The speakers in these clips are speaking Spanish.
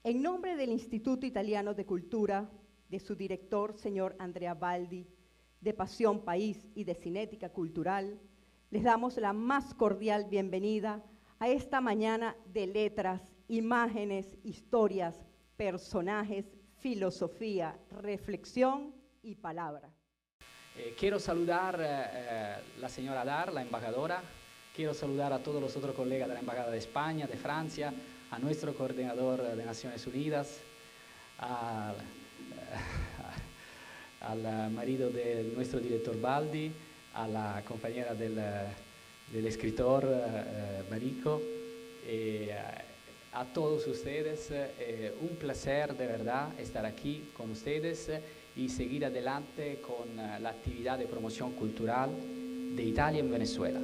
En nombre del Instituto Italiano de Cultura, de su director, señor Andrea Baldi, de Pasión País y de Cinética Cultural, les damos la más cordial bienvenida a esta mañana de letras, imágenes, historias, personajes, filosofía, reflexión y palabra. Quiero saludar a la señora Dar, la embajadora. Quiero saludar a todos los otros colegas de la Embajada de España, de Francia, a nuestro coordinador de Naciones Unidas, al marido de nuestro director Baldi, a la compañera del escritor Barico, a todos ustedes. Un placer de verdad estar aquí con ustedes y seguir adelante con la actividad de promoción cultural de Italia en Venezuela.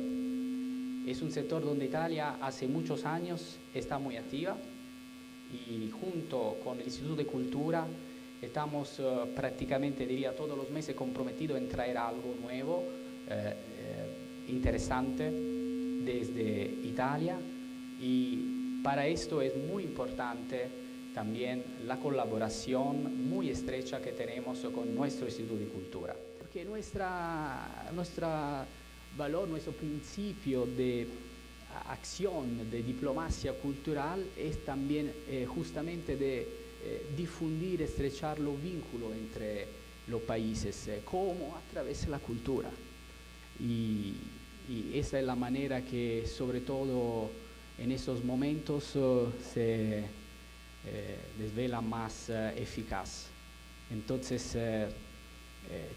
Es un sector donde Italia hace muchos años está muy activa y junto con el Instituto de Cultura estamos prácticamente, diría, todos los meses comprometidos en traer algo nuevo, interesante desde Italia, y para esto es muy importante también la colaboración muy estrecha que tenemos con nuestro Instituto de Cultura. Porque nuestro valor, nuestro principio de acción, de diplomacia cultural es también justamente de difundir, estrechar los vínculos entre los países, como a través de la cultura. Y esa es la manera que, sobre todo en estos momentos, se desvela más eficaz. Entonces,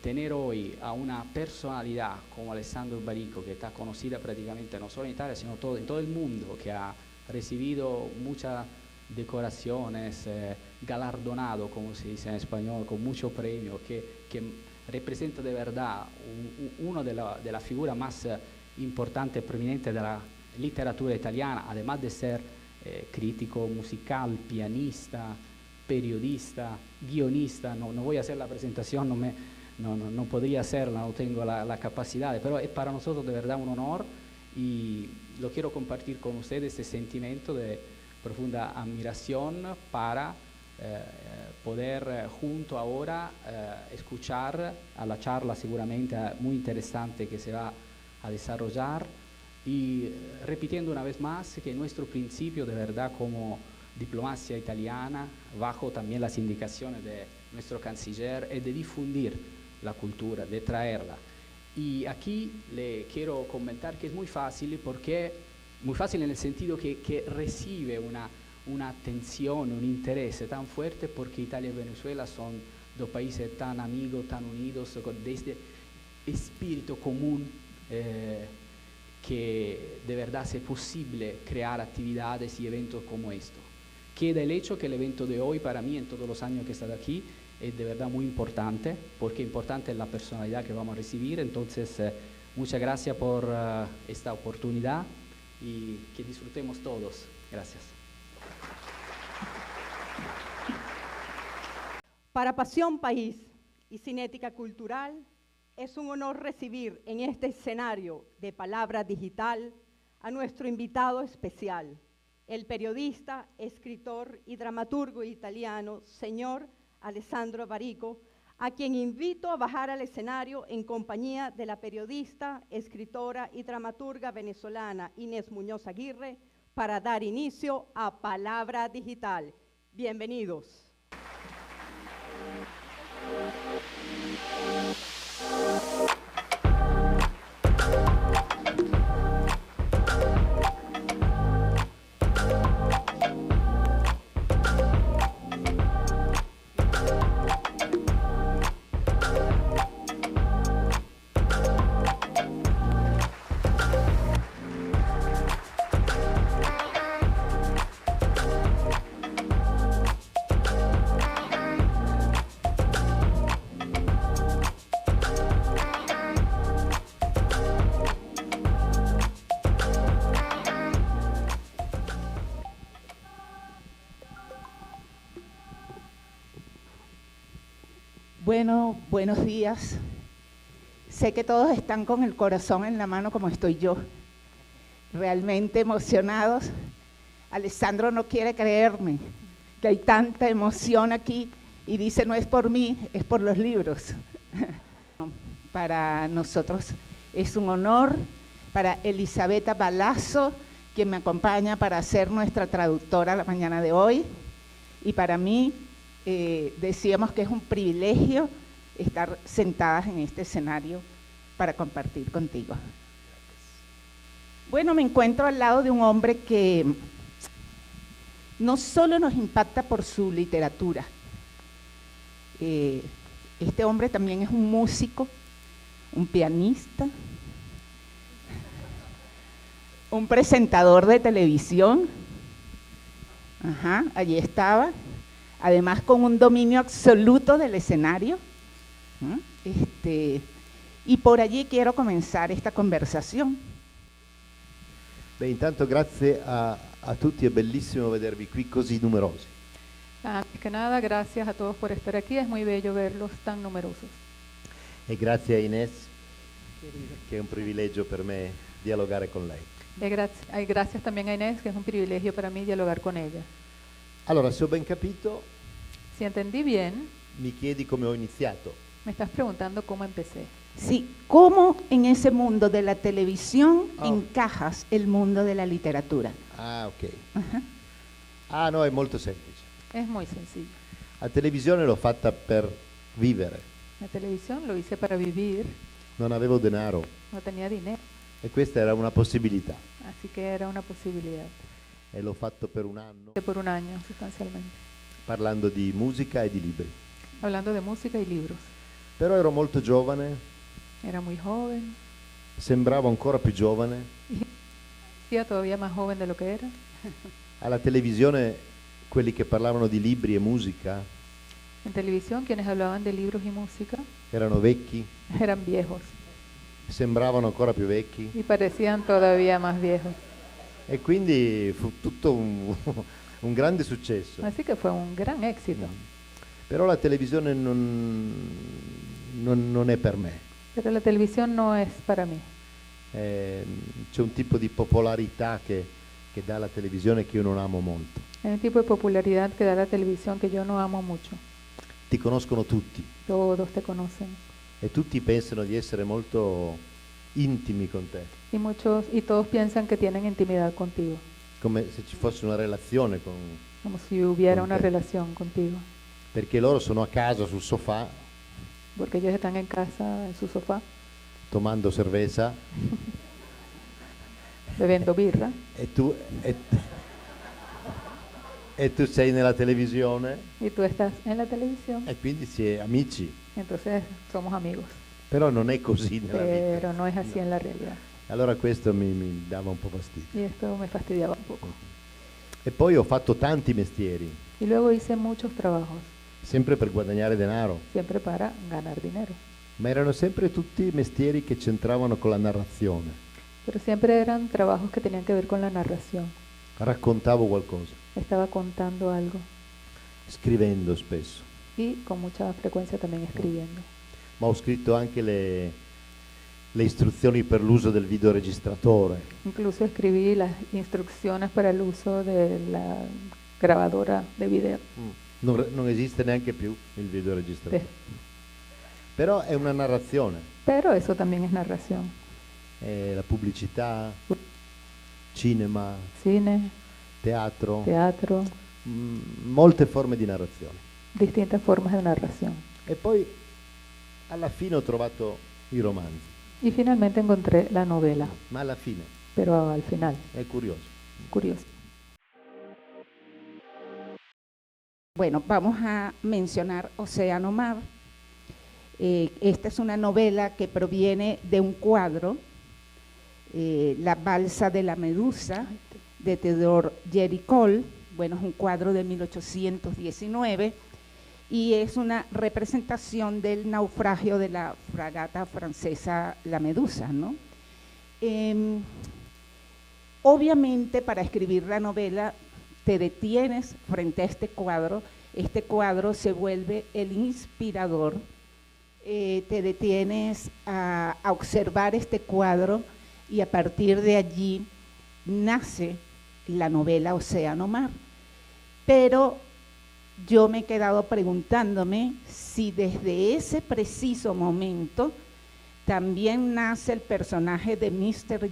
tener hoy a una personalidad como Alessandro Barico, que está conocida prácticamente no solo en Italia, sino en todo el mundo, que ha recibido muchas decoraciones, galardonado, como se dice en español, con muchos premios, que representa de verdad una de las figuras más importantes y prominentes de la literatura italiana, además de ser crítico musical, pianista, periodista, guionista. No voy a hacer la presentación, no podría hacerla, no tengo la capacidad, pero es para nosotros de verdad un honor y lo quiero compartir con ustedes, este sentimiento de profunda admiración para poder junto ahora escuchar a la charla seguramente muy interesante que se va a desarrollar, y repitiendo una vez más que nuestro principio de verdad como diplomacia italiana, bajo también las indicaciones de nuestro canciller, es de difundir la cultura, de traerla. Y aquí le quiero comentar que es muy fácil, porque muy fácil en el sentido que recibe una atención, un interés tan fuerte, porque Italia y Venezuela son dos países tan amigos, tan unidos, con este espíritu común, que de verdad es posible crear actividades y eventos como esto. Queda el hecho que el evento de hoy, para mí, en todos los años que he estado aquí, es de verdad muy importante, porque importante es la personalidad que vamos a recibir. Entonces, muchas gracias por esta oportunidad y que disfrutemos todos. Gracias. Para Pasión País y Cinética Cultural, es un honor recibir en este escenario de Palabra Digital a nuestro invitado especial, el periodista, escritor y dramaturgo italiano, señor Alessandro Barico, a quien invito a bajar al escenario en compañía de la periodista, escritora y dramaturga venezolana Inés Muñoz Aguirre para dar inicio a Palabra Digital. Bienvenidos. Bueno, buenos días. Sé que todos están con el corazón en la mano como estoy yo, realmente emocionados. Alessandro no quiere creerme que hay tanta emoción aquí, y dice, no es por mí, es por los libros. Para nosotros es un honor, para Elisabetta Balazo, quien me acompaña para ser nuestra traductora la mañana de hoy, y para mí decíamos que es un privilegio estar sentadas en este escenario para compartir contigo. Bueno, me encuentro al lado de un hombre que no solo nos impacta por su literatura, este hombre también es un músico, un pianista, un presentador de televisión, allí estaba, además con un dominio absoluto del escenario, y por allí quiero comenzar esta conversación. Beh, intanto grazie a tutti, è bellissimo vedervi qui così numerosi. Antes que nada, gracias a todos por estar aquí, es muy bello verlos tan numerosos. E grazie a Inés, che è un privilegio per me dialogare con lei. Gracias también a Inés, que es un privilegio para mí dialogar con ella. Allora, se ho ben capito, Si entendí bien, mi chiedi come ho iniziato. me estás preguntando cómo empecé. Sí, ¿cómo en ese mundo de la televisión Oh. encajas el mundo de la literatura? Ah, ok. Ajá. Ah, no, è molto semplice. Es muy sencillo. La televisione l'ho fatta per vivere. La televisión lo hice para vivir, Non avevo denaro no tenía dinero, e questa era una possibilità. así que era una posibilidad. E l'ho fatto per un anno, Por un año, sustancialmente. parlando di musica e di libri. Hablando de música y libros. Però ero molto giovane, Era muy joven, sembravo ancora più giovane. era todavía más joven de lo que era. Alla televisione quelli che parlavano di libri e musica En televisión, quienes hablaban de libros y música erano vecchi, eran viejos sembravano ancora più vecchi y parecían todavía más viejos. e quindi fu tutto un, un grande successo. Así que fue un gran éxito. Però la televisione non è per me. Pero la televisión no es para mí. C'è un tipo di popolarità che dà la televisione che io non amo molto. Hay un tipo de popularidad que da la televisión que yo no amo mucho. Ti conoscono tutti Todos te conocen. e tutti pensano di essere molto intimi con te, Y todos piensan que tienen intimidad contigo, come se ci fosse una relazione como si hubiera Con una te. relación contigo. perché loro sono a casa sul sofà Porque ellos están en casa, en su sofá, tomando cerveza bebiendo birra, e tu sei nella televisione y tú estás en la televisión, e quindi si è amici, entonces somos amigos. però non è così nella vita. Pero no es así en la realidad. Allora questo mi dava un po' fastidio. Y esto me fastidiaba un poco. E poi ho fatto tanti mestieri, Y luego hice muchos trabajos, sempre per guadagnare denaro, siempre para ganar dinero. ma erano sempre tutti mestieri che c'entravano con la narrazione. Pero siempre eran trabajos que tenían que ver con la narración. Raccontavo qualcosa, Estaba contando algo scrivendo spesso, y con mucha frecuencia también escribiendo. ma ho scritto anche le istruzioni per l'uso del videoregistratore. Incluso escribí las instrucciones para el uso de la grabadora de video. Non esiste neanche più il videoregistratore. Però è una narrazione, Pero eso también es narración. la pubblicità, cinema, Cine, teatro, teatro, molte forme di narrazione. distintas formas de narración. E poi alla fine ho trovato i romanzi, Y finalmente encontré la novela, ma alla fine pero al final, è curioso. curioso. Bueno, vamos a mencionar Océano Mar. Esta es una novela que proviene de un cuadro, La balsa de la medusa, de Theodore Géricault. Bueno, es un cuadro de 1819 y es una representación del naufragio de la fragata francesa La Medusa, ¿no? Obviamente, para escribir la novela te detienes frente a este cuadro se vuelve el inspirador, te detienes a observar este cuadro y a partir de allí nace la novela Océano Mar. Pero yo me he quedado preguntándome si desde ese preciso momento también nace el personaje de Mr.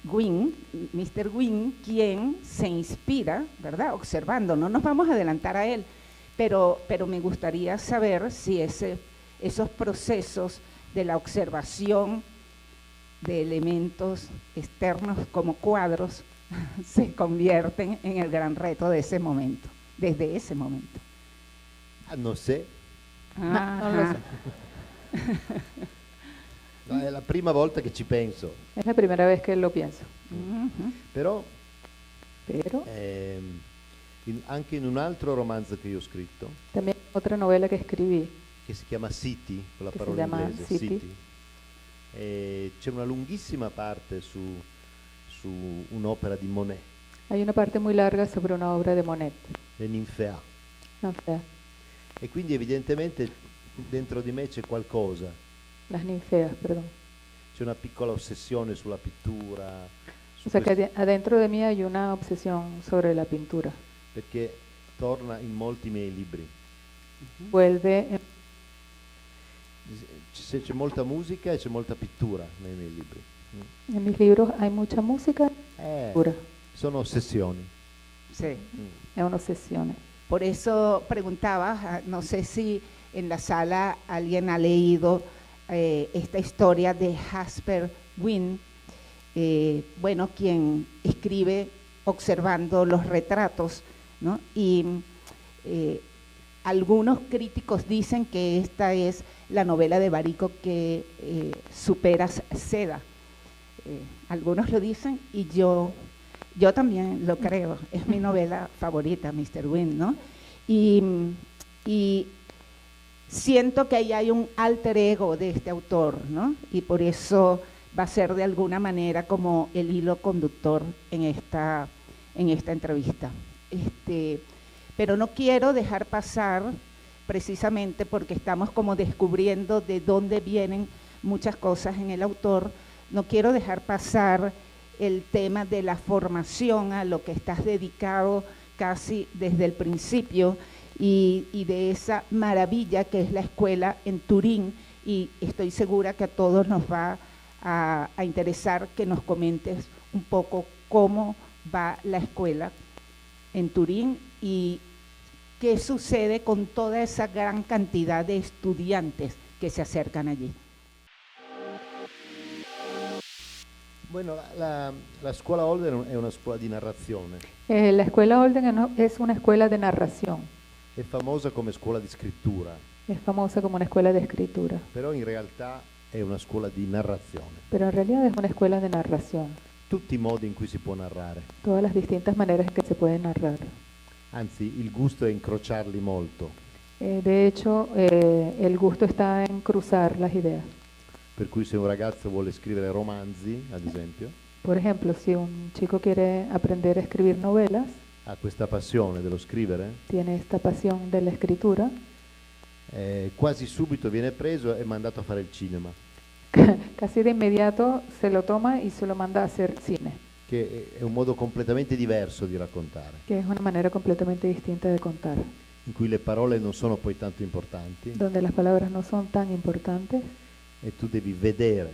Gwyn, quien se inspira, ¿verdad? Observando, no nos vamos a adelantar a él, pero me gustaría saber si esos procesos de la observación de elementos externos como cuadros se convierten en el gran reto de ese momento, desde ese momento. Ah, non sé. Non lo so. No, è la prima volta che ci penso. Es la primera vez que lo pienso. Però Pero anche in un altro romanzo che io ho scritto, también otra novela que escribí, che si chiama City, con la Che si parola chiama inglese, City. C'è una lunghissima parte su un'opera di Monet, hay una parte muy larga sobre una obra de Monet. Le Ninfea. Ninfea, E quindi evidentemente dentro di me c'è qualcosa, las ninfeas, perdón. c'è una piccola ossessione sulla pittura, su O sea que questo, adentro de mí hay una obsesión sobre la pintura. perché torna in molti miei libri. Vuelve en C'è molta musica e c'è molta pittura nei miei libri. mis libros hay mucha música y pintura. Sono ossessioni. Sí. Es una obsesión. Por eso preguntaba, no sé si en la sala alguien ha leído esta historia de Jasper Gwyn, bueno, quien escribe observando los retratos, ¿no? Y algunos críticos dicen que esta es la novela de Barico que supera Seda. Algunos lo dicen y yo también lo creo, es mi novela favorita, Mr. Gwyn, ¿no? Y siento que ahí hay un alter ego de este autor, ¿no? Y por eso va a ser de alguna manera como el hilo conductor en esta entrevista. Pero no quiero dejar pasar, precisamente porque estamos como descubriendo de dónde vienen muchas cosas en el autor, no quiero dejar pasar el tema de la formación a lo que estás dedicado casi desde el principio y de esa maravilla que es la escuela en Turín, y estoy segura que a todos nos va a interesar que nos comentes un poco cómo va la escuela en Turín y qué sucede con toda esa gran cantidad de estudiantes que se acercan allí. Bueno, la scuola Holden è una scuola di narrazione, La escuela Holden es una escuela de narración. è famosa come scuola di scrittura, Es famosa como una escuela de escritura, però in realtà è una scuola di narrazione. pero en realidad es una escuela de narración. Tutti i modi in cui si può narrare, Todas las distintas maneras en que se puede narrar. anzi il gusto è incrociarli molto, De hecho, el gusto está en cruzar las ideas. per cui se un ragazzo vuole scrivere romanzi, ad esempio, Por ejemplo, si un chico quiere aprender a escribir novelas, ha questa passione dello scrivere, tiene esta pasión de la escritura, quasi subito viene preso e mandato a fare il cinema, casi de inmediato se lo toma y se lo manda a hacer cine, che è un modo completamente diverso di raccontare, que es una manera completamente distinta de contar, in cui le parole non sono poi tanto importanti donde las palabras no son tan importantes e tu devi vedere,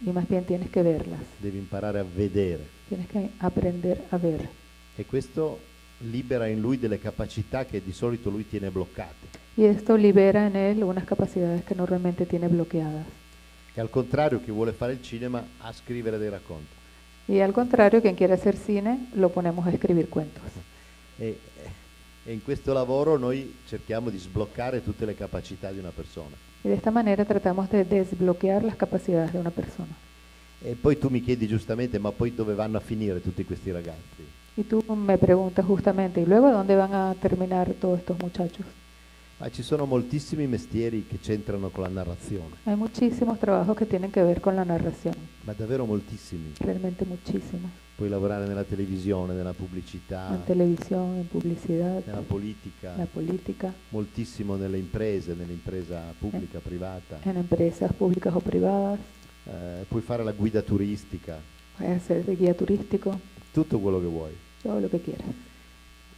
y más bien tienes que verlas, devi imparare a vedere. tienes que aprender a ver. E questo libera in lui delle capacità che di solito lui tiene bloccate. Y esto libera en él unas capacidades que normalmente tiene bloqueadas. E al contrario, chi vuole fare il cinema a scrivere dei racconti. Y al contrario, quien quiere hacer cine, lo ponemos a escribir cuentos. E in questo lavoro noi cerchiamo di sbloccare tutte le capacità di una persona. Y de esta manera tratamos de desbloquear las capacidades de una persona. E poi tu mi chiedi giustamente, ma poi dove vanno a finire tutti questi ragazzi? Y tú me preguntas justamente, ¿y luego dónde van a terminar todos estos muchachos? Ma ci sono moltissimi mestieri che c'entrano con la narrazione, Hay muchísimos trabajos que tienen que ver con la narración, ma davvero moltissimi. realmente muchísimos. Puoi lavorare nella televisione, nella pubblicità, En televisión, en publicidad, nella politica, la política, moltissimo nell'impresa pubblica, privata. en empresas públicas o privadas, Puoi fare la guida turistica, puedes ser de guía turístico, tutto quello che vuoi. todo lo que quieras.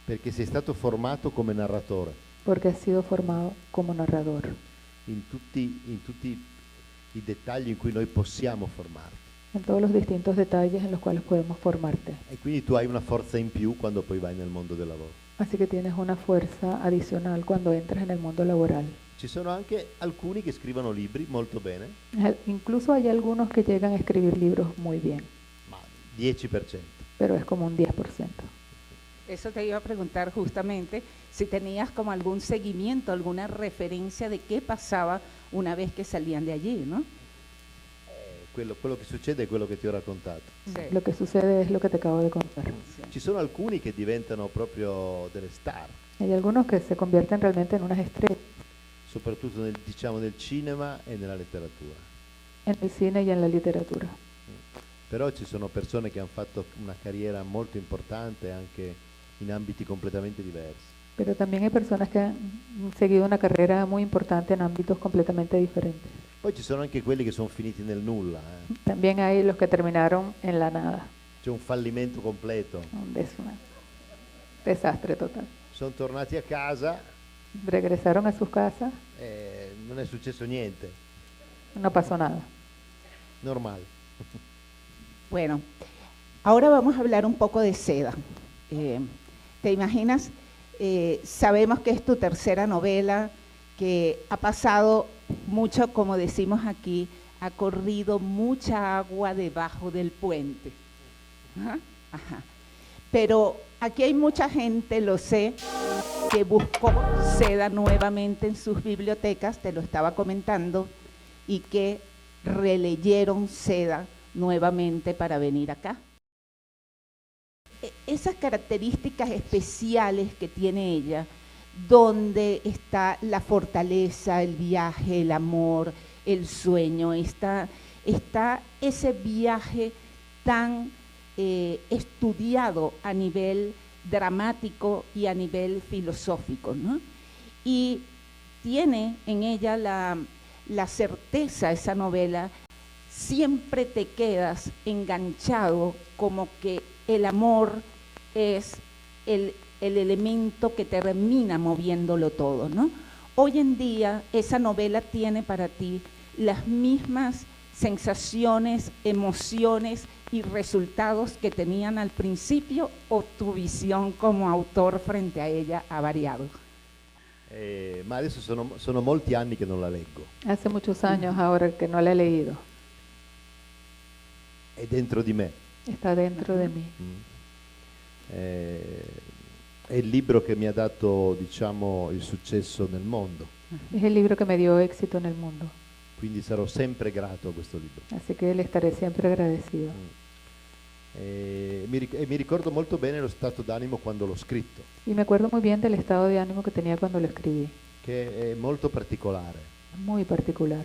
perché sei stato formato come narratore porque has sido formado como narrador in tutti i dettagli in cui noi possiamo formarti. en todos los distintos detalles en los cuales podemos formarte. E quindi tu hai una forza in più quando poi vai nel mondo del lavoro. Así que tienes una fuerza adicional cuando entras en el mundo laboral. Ci sono anche alcuni che scrivono libri molto bene, Incluso hay algunos que llegan a escribir libros muy bien, ma 10%. pero es como un 10%. Eso te iba a preguntar justamente si tenías como algún seguimiento, alguna referencia de qué pasaba una vez que salían de allí, ¿no? Quello che succede è quello che ti ho raccontato. Sí. Lo que sucede es lo que te acabo de contar. Ci sono alcuni che diventano proprio delle star, Hay algunos que se convierten realmente en unas estrellas soprattutto nel cinema e nella letteratura. en el cine y en la literatura. Però ci sono persone che hanno fatto una carriera molto importante anche in ambiti completamente diversi. Pero también hay personas que han seguido una carrera muy importante en ámbitos completamente diferentes. Poi ci sono anche quelli che sono finiti nel nulla, También hay los que terminaron en la nada. c'è un fallimento completo. Es un desastre total. Sono tornati a casa Regresaron a sus casas, e non è successo niente, no pasó nada. normale. Bueno, ahora vamos a hablar un poco de Seda. ¿Te imaginas? Sabemos que es tu tercera novela, que ha pasado mucho, como decimos aquí, ha corrido mucha agua debajo del puente. Ajá, ajá. Pero aquí hay mucha gente, lo sé, que buscó Seda nuevamente en sus bibliotecas, te lo estaba comentando, y que releyeron Seda nuevamente para venir acá. Esas características especiales que tiene ella, donde está la fortaleza, el viaje, el amor, el sueño, está ese viaje tan estudiado a nivel dramático y a nivel filosófico, ¿no? Y tiene en ella la certeza, esa novela, siempre te quedas enganchado, como que el amor es el elemento que termina moviéndolo todo, ¿no? Hoy en día esa novela tiene para ti las mismas sensaciones, emociones y resultados que tenían al principio, o tu visión como autor frente a ella ha variado. Ma adesso sono molti anni che non la leggo. Hace muchos años ahora que no la he leído. È dentro di me. Está dentro de mí. È il libro che mi ha dato, diciamo, il successo nel mondo. Es el libro que me dio éxito en el mundo. Quindi sarò sempre grato a questo libro. Así que le estaré siempre agradecido. Mi ricordo molto bene lo stato d'animo quando l'ho scritto, Y me acuerdo muy bien del estado de ánimo que tenía cuando lo escribí. che è molto particolare, Muy particular.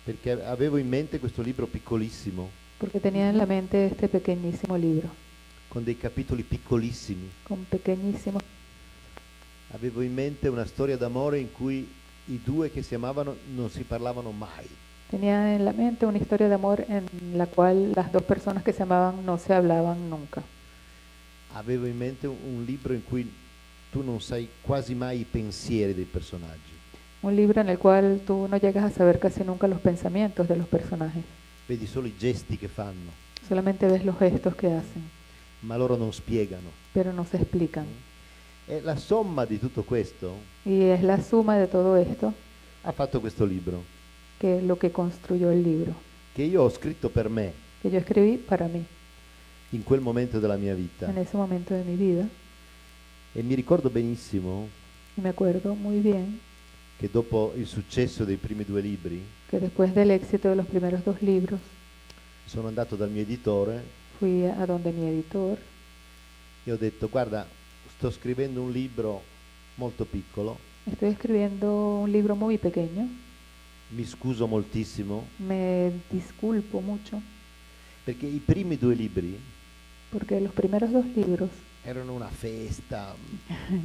perché avevo in mente questo libro piccolissimo, Porque tenía en la mente este pequeñísimo libro. con dei capitoli piccolissimi. Con pequeñísimos. Avevo in mente una storia d'amore in cui i due che si amavano non si parlavano mai. Tenía en la mente una historia de amor en la cual las dos personas que se amaban no se hablaban nunca. Avevo in mente un libro in cui tu non sai quasi mai i pensieri dei personaggi. Un libro en el cual tú no llegas a saber casi nunca los pensamientos de los personajes. Vedi solo i gesti che fanno, Solamente ves los gestos que hacen, ma loro non spiegano. pero no se explican. E la somma di tutto questo Y es la suma de todo esto ha fatto questo libro, que es lo que construyó el libro, che io ho scritto per me que yo escribí para mí, in quel momento della mia vita. en ese momento de mi vida. E mi ricordo benissimo Y me acuerdo muy bien che dopo il successo dei primi due libri que después del éxito de los primeros dos libros, sono andato dal mio editore fui a donde mi editor e ho detto: guarda, sto scrivendo un libro molto piccolo, estoy escribiendo un libro muy pequeño, mi scuso moltissimo, me disculpo mucho, perché i primi due libri porque los primeros dos libros erano una festa,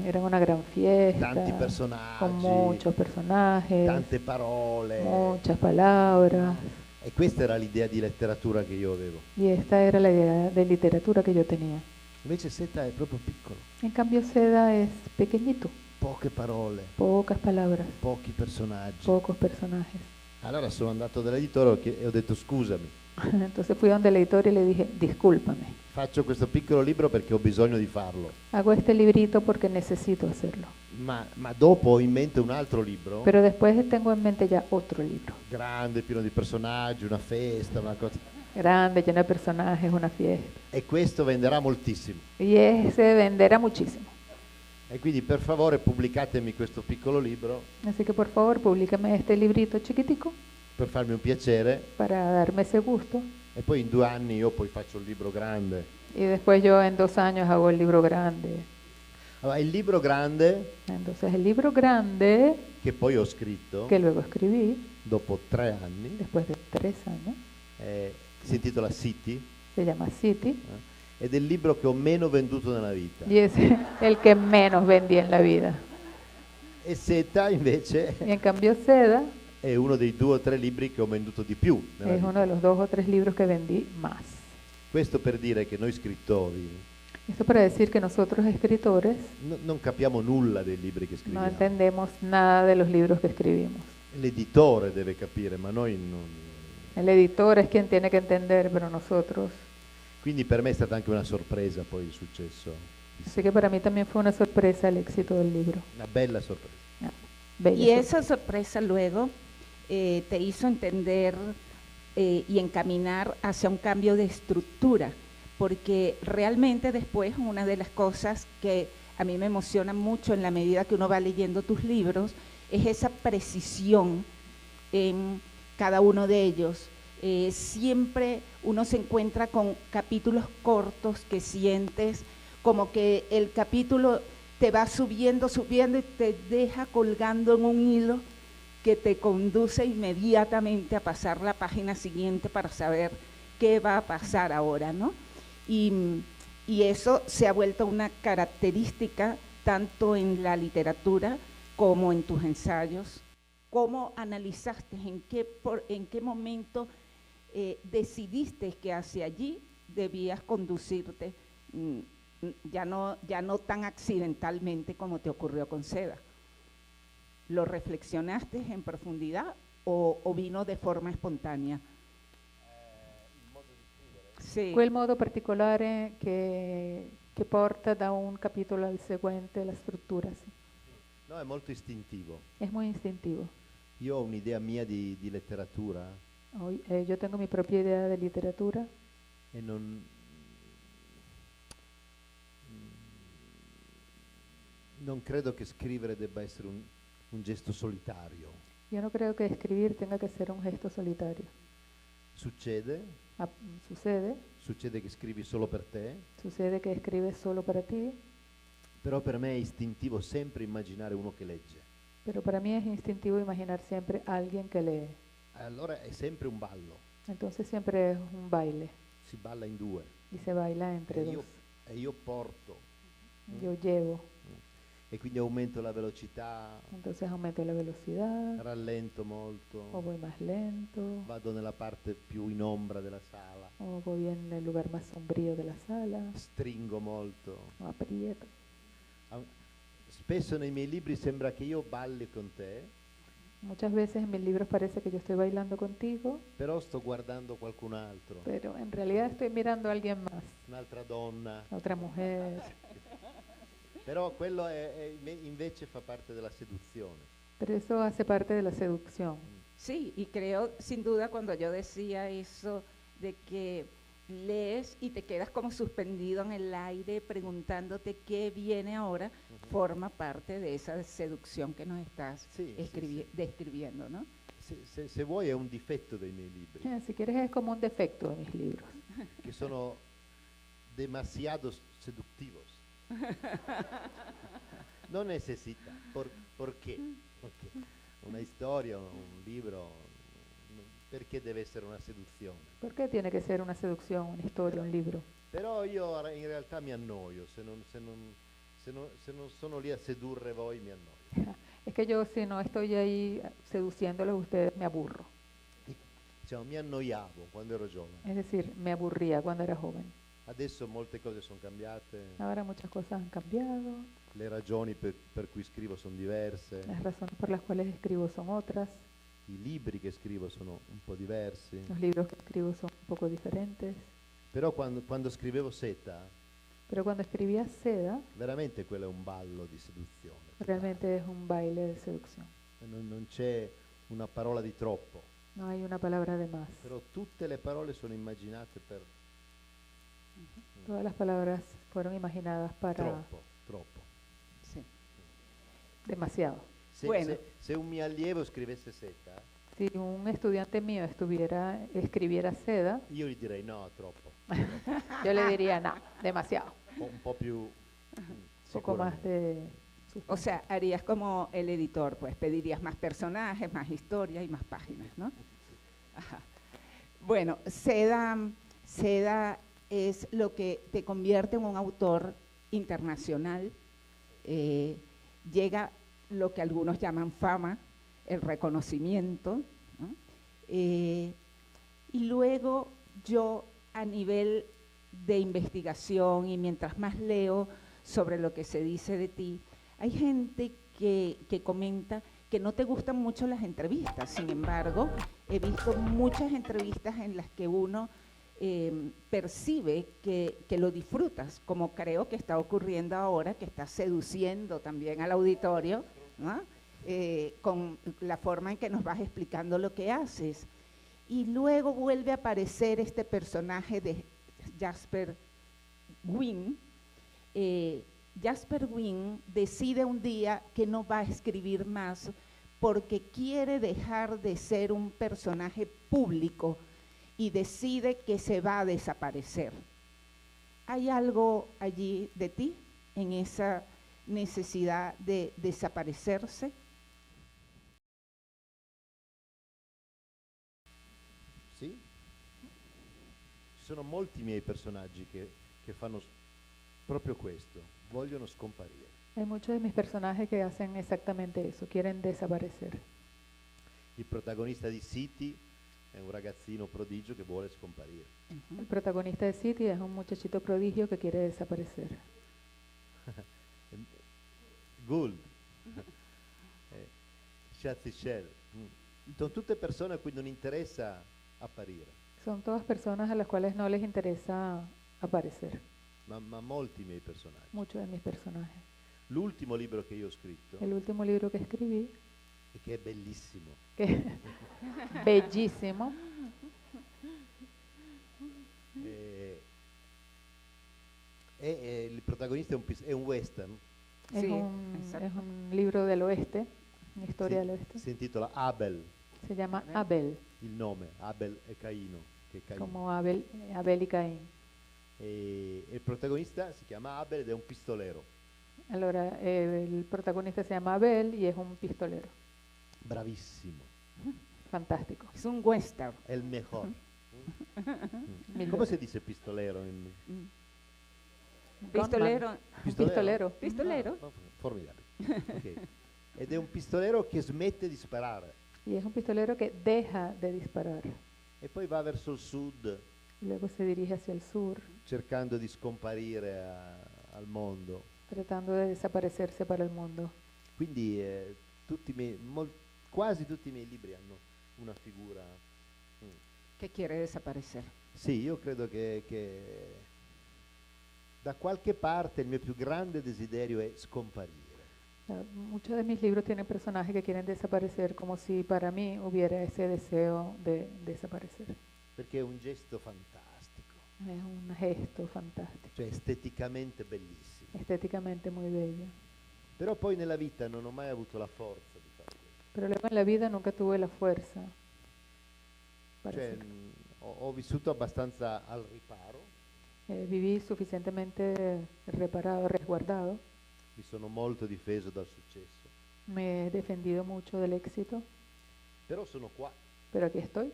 eran una gran fiesta, tanti personaggi, con muchos personajes, tante parole, muchas palabras, e questa era l'idea di letteratura che io avevo. y esta era la idea de literatura que yo tenía. Invece Seta è proprio piccolo, En cambio, Seda es pequeñito, poche parole, pocas palabras, pochi personaggi. pocos personajes. Allora sono andato dall'editore e ho detto scusami, Entonces fui donde el editor y le dije, discúlpame, faccio questo piccolo libro perché ho bisogno di farlo, hago este librito porque necesito hacerlo. ma dopo ho in mente un altro libro, Pero después tengo en mente ya otro libro, grande, pieno di personaggi, una festa, una cosa, grande, lleno de personajes, una fiesta. e questo venderà moltissimo. Y ese venderá muchísimo. E quindi per favore pubblicatemi questo piccolo libro Así que por favor, públicame este librito chiquitico per farmi un piacere, para darme ese gusto. e poi in 2 anni io poi faccio il libro grande. Y después yo en 2 años hago el libro grande. Allora, il libro grande Entonces el libro grande, che poi ho scritto que luego escribí, dopo 3 anni, después de 3 años, si intitola City, se llama City. ed è il libro che ho meno venduto nella vita. Y es el que menos vendí en la vida. E Seta invece Y en cambio Seda è uno dei 2 o 3 libri che ho venduto di più nella es vita. uno de los 2 o 3 libros que vendí más. Questo per dire che noi scrittori Esto para decir que nosotros escritores non capiamo nulla dei libri che no scriviamo. entendemos nada de los libros que escribimos. L'editore deve capire, ma noi non. El editor es quien tiene que entender, pero nosotros. Quindi per me è stata anche una sorpresa poi il successo. Así que para mí también fue una sorpresa el éxito del libro. Una bella sorpresa. Bella Y esa sorpresa luego te hizo entender y encaminar hacia un cambio de estructura, porque realmente después una de las cosas que a mí me emociona mucho en la medida que uno va leyendo tus libros es esa precisión en cada uno de ellos. Siempre uno se encuentra con capítulos cortos que sientes como que el capítulo te va subiendo y te deja colgando en un hilo que te conduce inmediatamente a pasar la página siguiente para saber qué va a pasar ahora, ¿no? Y eso se ha vuelto una característica tanto en la literatura como en tus ensayos. ¿Cómo analizaste, en qué momento decidiste que hacia allí debías conducirte, ya no tan accidentalmente como te ocurrió con Seda? ¿Lo reflexionaste en profundidad o vino de forma espontánea? Sì. Quel modo particolare che porta da un capitolo al seguente la struttura, sì. No, è molto istintivo. Es muy instintivo. Io ho un'idea mia di letteratura Yo tengo mi propia idea de literatura e non credo che scrivere debba essere un gesto solitario. Yo no creo que escribir tenga que ser un gesto solitario. Succede Sucede che scrivi solo per te, que escribes solo para ti, però per me è istintivo sempre immaginare uno che legge. pero para mí es instintivo imaginar siempre a alguien que lee. Allora è sempre un ballo, Entonces siempre es un baile si balla in 2 y se baila entre e dos. io porto, Yo llevo, e quindi aumento la velocità, entonces aumento la velocidad rallento o molto, voy más lento vado nella parte più in ombra della sala, o voy en el lugar más sombrío de la sala stringo molto. o aprieto. Spesso nei miei libri sembra che io balli con te, Muchas veces en mis libros parece que yo estoy bailando contigo, però sto guardando qualcun altro, pero en realidad estoy mirando a alguien más, un'altra donna. a otra mujer. Però quello invece fa parte della seduzione. Pero eso hace parte de la seducción. Sí, y creo sin duda cuando yo decía eso de que lees y te quedas como suspendido en el aire preguntándote qué viene ahora, forma parte de esa seducción que nos estás describiendo, ¿no? Se vuoi è un difetto dei miei libri, Si quieres es como un defecto de mis libros, che sono demasiado seductivos. No necesita. ¿Por qué? Perché una storia, un libro, perché deve essere una seduzione? ¿por qué tiene que ser una seducción, una historia, un libro? Però io in realtà mi annoio, se non sono lì a sedurre voi mi annoio. Es que yo si no estoy ahí seduciéndolos a ustedes me aburro. Diciamo, mi annoiavo quando ero giovane. Es decir, me aburría cuando era joven. Adesso molte cose sono cambiate, Ahora muchas cosas han cambiado, le ragioni per cui scrivo sono diverse, las razones por las cuales escribo son otras, i libri che scrivo sono un po' diversi. los libros que escribo son un poco diferentes. Però quando scrivevo Seta, Pero cuando escribía Seda, veramente quello è un ballo di seduzione. totale. realmente es un baile de seducción. Non c'è una parola di troppo, No hay una palabra de más. però tutte le parole sono immaginate per Todas las palabras fueron imaginadas para troppo. Sí. demasiado. Bueno. Se un mio allievo scrivesse Seta, Si un estudiante mío escribiera Seda, io gli direi no, troppo. yo le diría, no, demasiado. Un po' più Un poco más sicuramente. de O sustancia. sea, harías como el editor, pues pedirías más personajes, más historia y más páginas, ¿no? Ajá. Bueno, Seda es lo que te convierte en un autor internacional. Llega lo que algunos llaman fama, el reconocimiento, ¿no? Y luego yo a nivel de investigación y mientras más leo sobre lo que se dice de ti, hay gente que comenta que no te gustan mucho las entrevistas. Sin embargo, he visto muchas entrevistas en las que uno percibe que lo disfrutas, como creo que está ocurriendo ahora, que estás seduciendo también al auditorio, ¿no? Con la forma en que nos vas explicando lo que haces. Y luego vuelve a aparecer este personaje de Jasper Wynne. Jasper Wynne decide un día que no va a escribir más porque quiere dejar de ser un personaje público y decide que se va a desaparecer. ¿Hay algo allí de ti en esa necesidad de desaparecerse? Sì? Ci sono molti miei personaggi che fanno proprio questo, vogliono scomparire. Hay muchos de mis personajes que hacen exactamente eso, quieren desaparecer. Il protagonista di City è un ragazzino prodigio che vuole scomparire. El protagonista de City es un muchachito prodigio que quiere desaparecer. Gould, Chazzichel, sono tutte persone a cui non interessa apparire, Son todas personas a las cuales no les interesa aparecer, ma molti miei personaggi. muchos de mis personajes. L'ultimo libro che io ho scritto, El último libro que escribí, e che è bellissimo, que bellísimo, il protagonista è un western, es, Sí, un, exacto. es un libro del oeste, una historia del oeste. si intitola Abel, Se llama Abel, il nome, Abel e Caino, che è Caino. como Abel y Caín. E il protagonista si chiama Abel ed è un pistolero, Allora, el protagonista se llama Abel y es un pistolero, bravissimo, fantástico. Es un western. è il mejor. Mil Come veces. si dice pistolero in Pistolero. Pistolero. Pistolero. Ah, formidabile. Ok. Ed è un pistolero che smette di sparare Y es un pistolero que deja de disparar. e poi va verso il sud Luego se dirige hacia el sur, cercando di scomparire al mondo. tratando de desaparecerse para el mundo. Quindi quasi tutti i miei libri hanno una figura. Que quiere desaparecer. Sì, io credo che da qualche parte il mio più grande desiderio è scomparire. Muchos de mis libros tienen personajes que quieren desaparecer, como si para mí hubiera ese deseo de desaparecer. Perché è un gesto fantastico, Es un gesto fantástico, cioè esteticamente bellissimo. estéticamente muy bello. Però poi nella vita non ho mai avuto la forza di fare questo. Pero luego en la vida nunca tuve la fuerza para Cioè, hacerlo. ho vissuto abbastanza al riparo, Viví suficientemente reparado, resguardado. mi sono molto difeso dal successo, Me he defendido mucho del éxito, però sono qua, pero aquí estoy.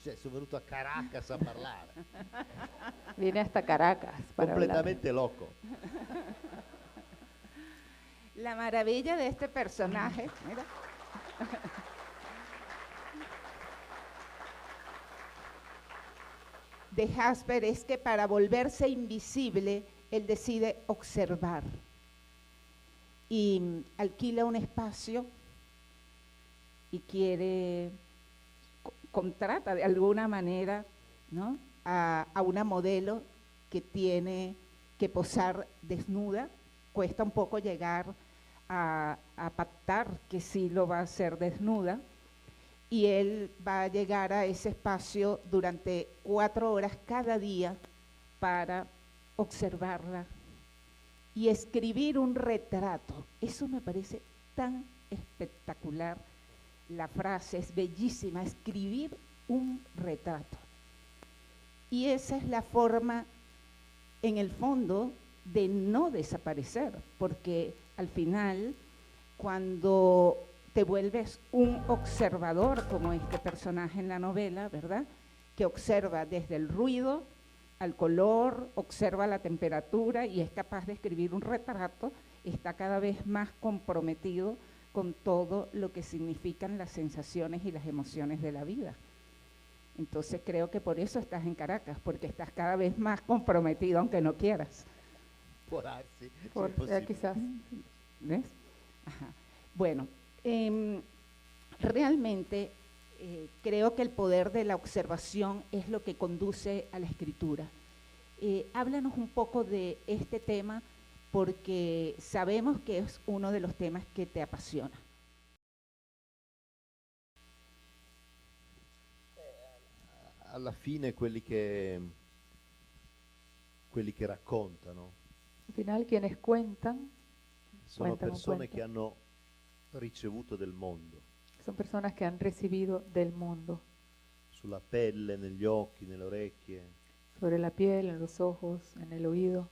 cioè sono venuto a Caracas a parlare, Vine hasta Caracas para hablar. completamente loco. La maravilla de este personaje, mira. de Jasper es que para volverse invisible, él decide observar y alquila un espacio y contrata de alguna manera, ¿no?, a una modelo que tiene que posar desnuda. Cuesta un poco llegar a pactar que sí lo va a hacer desnuda, y él va a llegar a ese espacio durante 4 horas cada día para observarla y escribir un retrato. Eso me parece tan espectacular. La frase es bellísima, escribir un retrato. Y esa es la forma, en el fondo, de no desaparecer, porque al final, cuando te vuelves un observador, como este personaje en la novela, ¿verdad?, que observa desde el ruido al color, observa la temperatura y es capaz de escribir un retrato, está cada vez más comprometido con todo lo que significan las sensaciones y las emociones de la vida. Entonces creo que por eso estás en Caracas, porque estás cada vez más comprometido, aunque no quieras. Può darsi, Por, sì, è possibile. quizás. ¿Ves? Ajá. Bueno, realmente creo que el poder de la observación es lo que conduce a la escritura. Háblanos un poco de este tema, porque sabemos que es uno de los temas que te apasiona. Alla fine quelli che raccontano Al final, quienes cuentan sono Cuentano, persone cuenta. che hanno ricevuto del mondo, son personas que han recibido del mundo, sulla pelle, negli occhi, nelle orecchie. sobre la piel, en los ojos, en el oído.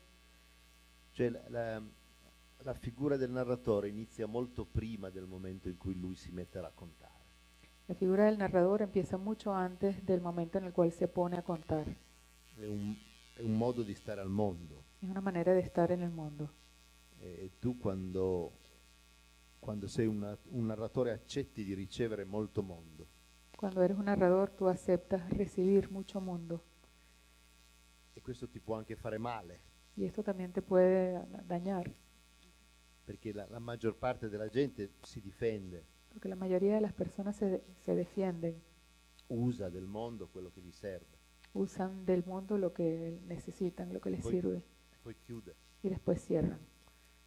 Cioè la figura del narratore inizia molto prima del momento in cui lui si mette a raccontare. La figura del narrador empieza mucho antes del momento en el cual se pone a contar. È un modo di stare al mondo. Es una manera de estar en el mundo. E tu quando sei un narratore accetti di ricevere molto mondo. Cuando eres un narrador, tú aceptas recibir mucho mundo. E questo ti può anche fare male, Y esto también te puede dañar, perché la maggior parte della gente si difende, porque la mayoría de las personas se defienden, usa del mondo quello che gli serve, usan del mundo lo que necesitan, lo que les Poi- sirve, e poi chiude. y después cierran.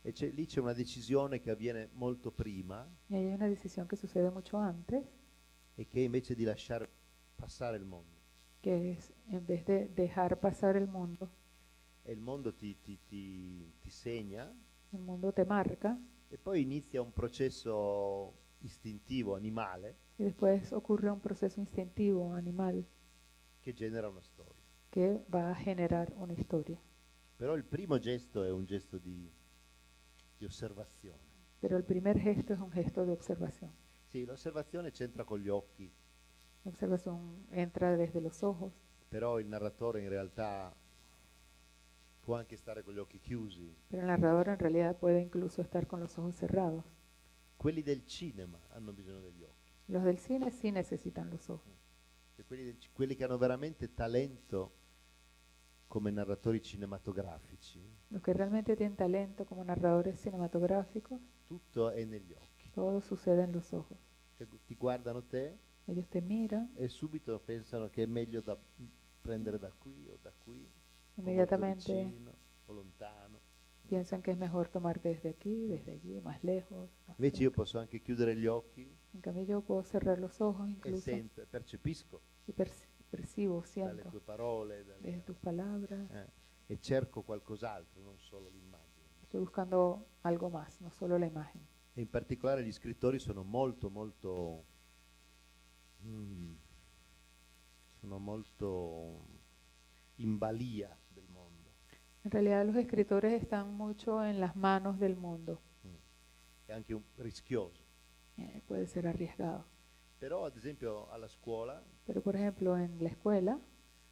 E lì c'è una decisione che avviene molto prima Y ahí hay una decisión que sucede mucho antes, e che invece di lasciare passare il mondo. que es, en vez de dejar pasar el mundo ti segna el mundo te marca, e poi inizia un processo istintivo, animale, y después ocurre un proceso instintivo, animal, che genera una storia. que va a generar una historia. Però il primo gesto è un gesto di osservazione. Pero el primer gesto es un gesto de observación. Sì, l'osservazione c'entra con gli occhi, La observación entra desde los ojos, però il narratore in realtà può anche stare con gli occhi chiusi. pero el narrador en realidad puede incluso estar con los ojos cerrados. Quelli del cinema hanno bisogno degli occhi. Los del cine sí necesitan los ojos. E quelli che hanno veramente talento come narratori cinematografici, Los que realmente tienen talento como narradores cinematográficos, tutto è negli occhi. todo sucede en los ojos. Cioè, ti guardano te Ellos te miran, e subito pensano che è meglio da prendere da qui o da qui, o molto inmediatamente vicino o lontano. piensan que es mejor tomarte desde aquí, desde allí, más lejos. Más Invece io cerca. posso anche chiudere gli occhi En cambio yo puedo cerrar los ojos e incluso percepisco y percibo, dalle siento tue parole desde tus palabras. e cerco qualcos'altro, non solo l'immagine. Estoy buscando algo más, no solo la imagen. E in particolare gli scrittori sono molto in balia del mondo. En realidad los escritores están mucho en las manos del mundo. È anche rischioso. Puede ser arriesgado. Però ad esempio alla scuola Pero por ejemplo en la escuela,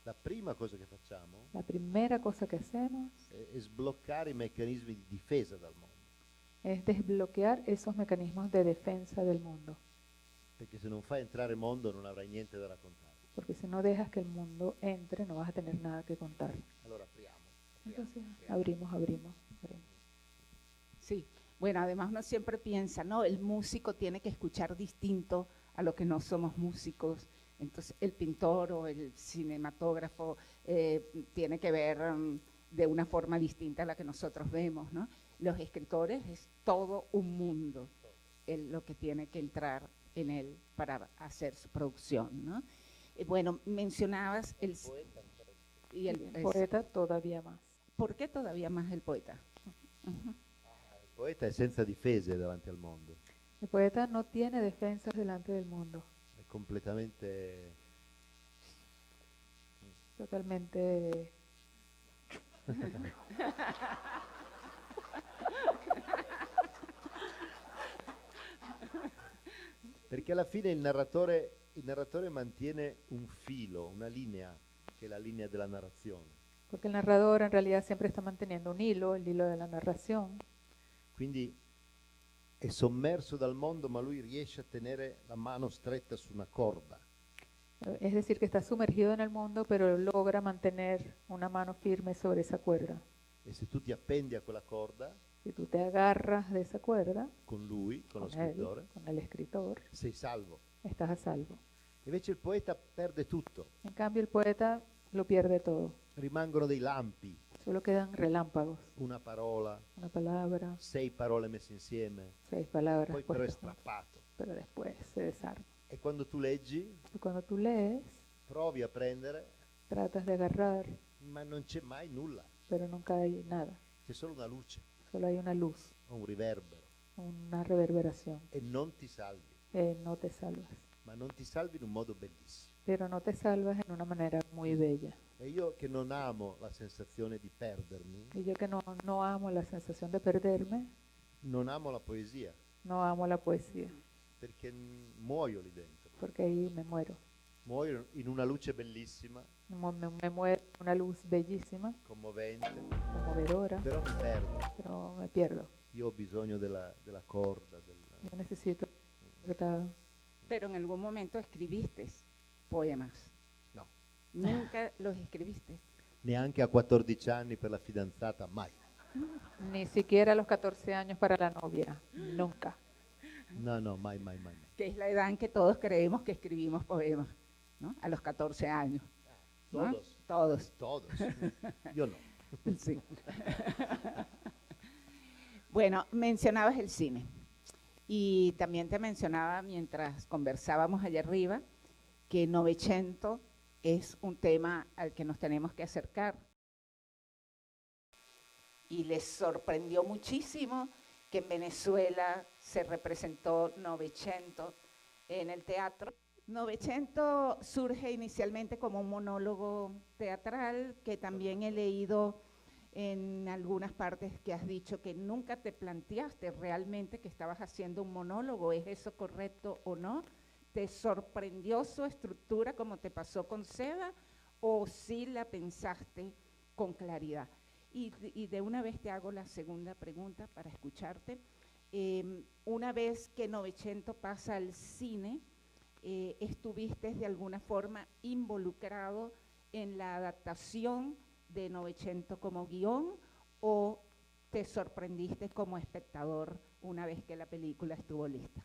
la prima cosa che facciamo la primera cosa que hacemos è sbloccare i meccanismi di difesa dal mondo, es desbloquear esos mecanismos de defensa del mundo. perché se non fai entrare il mondo non avrai niente da raccontare. Porque si no dejas que el mundo entre, no vas a tener nada que contar. Allora apriamo. Entonces, abrimos. Sí, bueno, además uno siempre piensa, no, el músico tiene que escuchar distinto a lo que no somos músicos. Entonces, el pintor o el cinematógrafo tiene que ver de una forma distinta a la que nosotros vemos, ¿no? Los escritores es todo un mundo lo que tiene que entrar en él para hacer su producción, ¿no? Bueno, mencionabas el Poeta. y El poeta todavía más. ¿Por qué todavía más el poeta? Uh-huh. Il poeta è senza difese davanti al mondo, El poeta no tiene defensas delante del mundo. è completamente... Totalmente. Perché alla fine il narratore mantiene un filo, una linea, che è la linea della narrazione. Porque el narrador en realidad siempre está manteniendo un hilo, el hilo de la narración. Quindi è sommerso dal mondo, ma lui riesce a tenere la mano stretta su una corda. Es decir, que está sumergido en el mundo, pero logra mantener una mano firme sobre esa cuerda. E se tu ti appendi a quella corda, Si tú te agarras de esa cuerda, con lui, con lo con él, scrittore, con el escritor, sei salvo. estás a salvo. Invece il poeta perde tutto, En cambio, el poeta lo pierde todo. rimangono dei lampi, Solo quedan relámpagos, una parola, una palabra, 6 parole messe insieme, 6 palabras, poi però è puestas juntas, strappato. pero después se desarma. E quando tu leggi, Y cuando tú lees, provi a prendere, tratas de agarrar, ma non c'è mai nulla, pero nunca hay nada. c'è solo una luce, Solo hay una luz, un riverbero, una reverberación. e non ti salvi, No te salvas. ma non ti salvi in un modo bellissimo. Pero no te salvas en una manera muy bella. E io che non amo la sensazione di perdermi, Y yo que no amo la sensación de perderme, non amo la poesia, no amo la poesía, perché muoio lì dentro, porque ahí me muero. muoio in una luce bellissima, Me muero en una luz bellísima, commovente, conmovedora, però mi perdo. pero me pierdo. Io ho bisogno della corda, Yo necesito verdad. Pero en algún momento escribiste poemas. No, Nunca los escribiste. neanche a 14 anni per la fidanzata, mai. Ni siquiera a los 14 años para la novia, nunca. No, mai, mai, mai. Que es la edad en que todos creemos que escribimos poemas, ¿no? A los 14 años. ¿no? Todos. Todos. Todos. Io no. Sí. Bueno, mencionabas el cine y también te mencionaba mientras conversábamos allá arriba que Novecento es un tema al que nos tenemos que acercar. Y les sorprendió muchísimo que en Venezuela se representó Novecento en el teatro. Novecento surge inicialmente como un monólogo teatral que también he leído en algunas partes que has dicho que nunca te planteaste realmente que estabas haciendo un monólogo. ¿Es eso correcto o no? ¿Te sorprendió su estructura como te pasó con Seda o sí la pensaste con claridad? Y de una vez te hago la segunda pregunta para escucharte. Una vez que Novecento pasa al cine, ¿estuviste de alguna forma involucrado en la adaptación de Novecento como guión o te sorprendiste como espectador una vez que la película estuvo lista?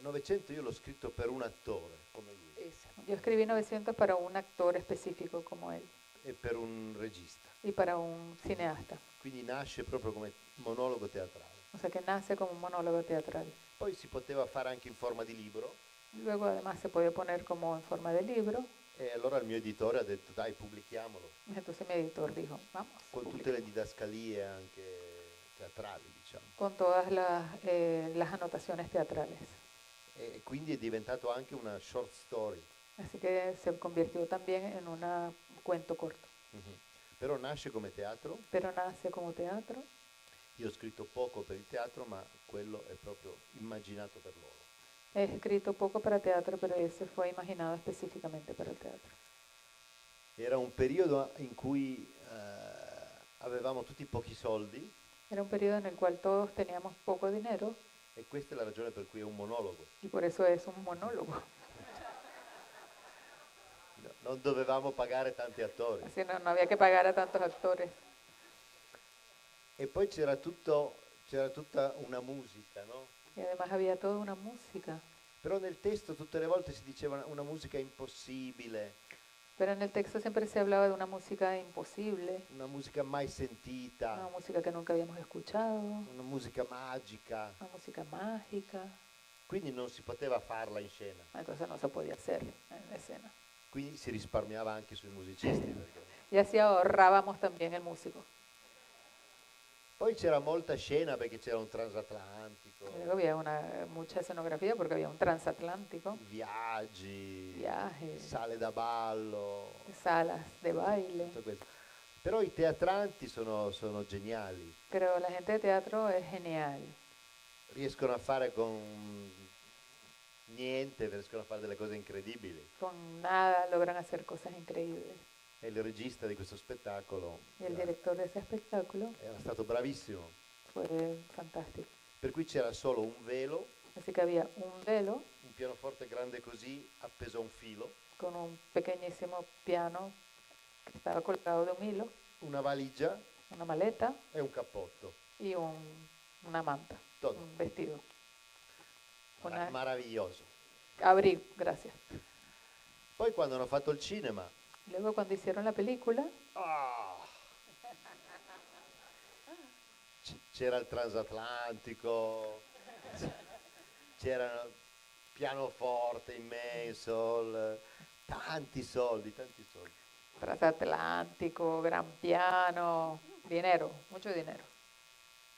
Novecento io l'ho scritto per un attore come lui Yo escribí 900 para un actor específico como él e per un regista. y para un cineasta. Quindi nasce proprio come monologo teatrale. O sea que nace como un monólogo teatral. Poi si poteva fare anche in forma di libro Luego además se puede poner como en forma de libro. e allora il mio editore ha detto dai pubblichiamolo Entonces mi editor dijo, vamos, con tutte le didascalie anche teatrali, diciamo. con todas las anotaciones teatrales. E quindi è diventato anche una short story. Así que se convirtió también en un cuento corto. Però nasce come teatro. Pero nace como teatro. Io ho scritto poco per il teatro, ma quello è proprio immaginato per loro. He escrito poco para teatro, pero ese fue imaginado específicamente para el teatro. Era un periodo in cui avevamo tutti pochi soldi Era un periodo en el cual todos teníamos poco dinero e questa è la ragione per cui è un monologo. y por eso es un monólogo. Non dovevamo pagare tanti attori. Así no había que pagar a tantos actores. E poi c'era tutta una musica, no? Y además había toda una música. Però nel testo tutte le volte si diceva una musica impossibile, Pero en el texto siempre se hablaba de una música imposible, una musica mai sentita, una música que nunca habíamos escuchado, una musica magica. una música mágica. Quindi non si poteva farla in scena. Entonces no se podía hacer en escena. Quindi si risparmiava anche sui musicisti. Perché... Y así ahorrábamos también el músico. Poi c'era molta scena perché c'era un transatlantico, Y luego había mucha escenografía porque había un transatlántico, viaggi, viajes, sale da ballo, salas de baile. tutto questo. Però i teatranti sono geniali, Pero la gente de teatro es genial. riescono a fare con niente, riescono a fare delle cose incredibili. Con nada logran hacer cosas increíbles. E il regista di questo spettacolo Y el director de ese espectáculo era stato bravissimo, fue fantástico. per cui c'era solo un velo, Así que había un velo un pianoforte grande così appeso a un filo, con un pequeñísimo piano que estaba colgado de un hilo, una valigia una maleta e un cappotto. y una manta, Todo. un vestido. Una Meraviglioso. abrigo, gracias. Poi quando hanno fatto il cinema, Luego cuando hicieron la película, ah, c'era il transatlantico, c'era il pianoforte immenso, tanti soldi, tanti soldi. transatlántico, gran piano, dinero, mucho dinero.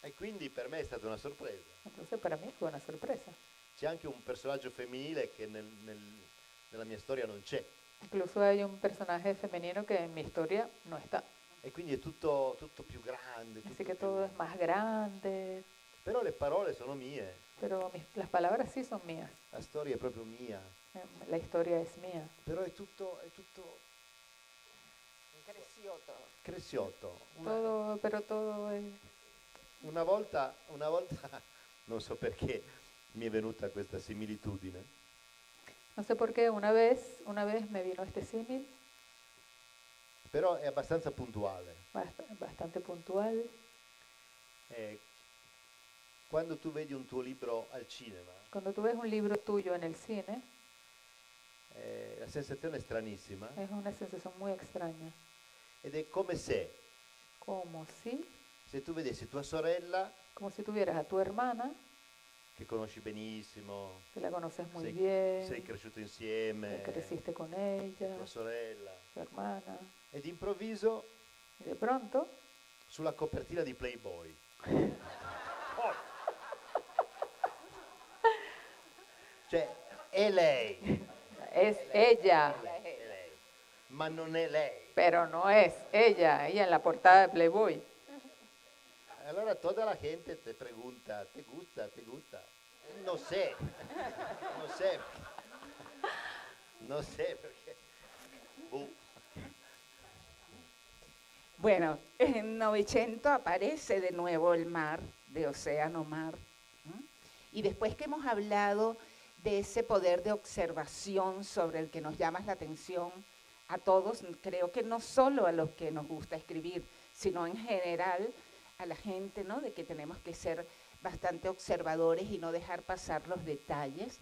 E quindi per me è stata una sorpresa. Entonces para mí fue una sorpresa. C'è anche un personaggio femminile che nella mia storia non c'è. Incluso hay un personaje femenino que en mi historia no está. E quindi è tutto più grande. Así tutto que più- todo es más grande, Però le parole sono mie, pero las palabras sí son mías. la storia è proprio mia. La historia es mía. Però è tutto cresciotto. Todo, pero todo es... Una volta, non so perché mi è venuta questa similitudine, No sé por qué, una vez me vino este símil, però è abbastanza puntuale. bastante puntual. Quando tu vedi un tuo libro al cinema, Cuando tú ves un libro tuyo en el cine, la sensazione è stranissima es una sensación muy extraña. ed è come Como se tu vedessi tua sorella, como si tuvieras a tu hermana, che conosci benissimo, que la conoces muy sei bien, cresciuto insieme, que creciste con ella, tua sorella, tu hermana, e d'improvviso y de pronto, sulla copertina di Playboy. Cioè, è lei. es ella, È lei. Ma non è lei. pero no es ella en la portada de Playboy. Allora toda la gente te pregunta, ¿te gusta? ¿Te gusta? No sé. No sé. No sé perché. Bueno, en Novecento aparece de nuevo el mar, de Océano Mar. Y después que hemos hablado de ese poder de observación sobre el que nos llama la atención a todos, creo que no solo a los que nos gusta escribir, sino en general a la gente, ¿no? De que tenemos que ser bastante observadores y no dejar pasar los detalles.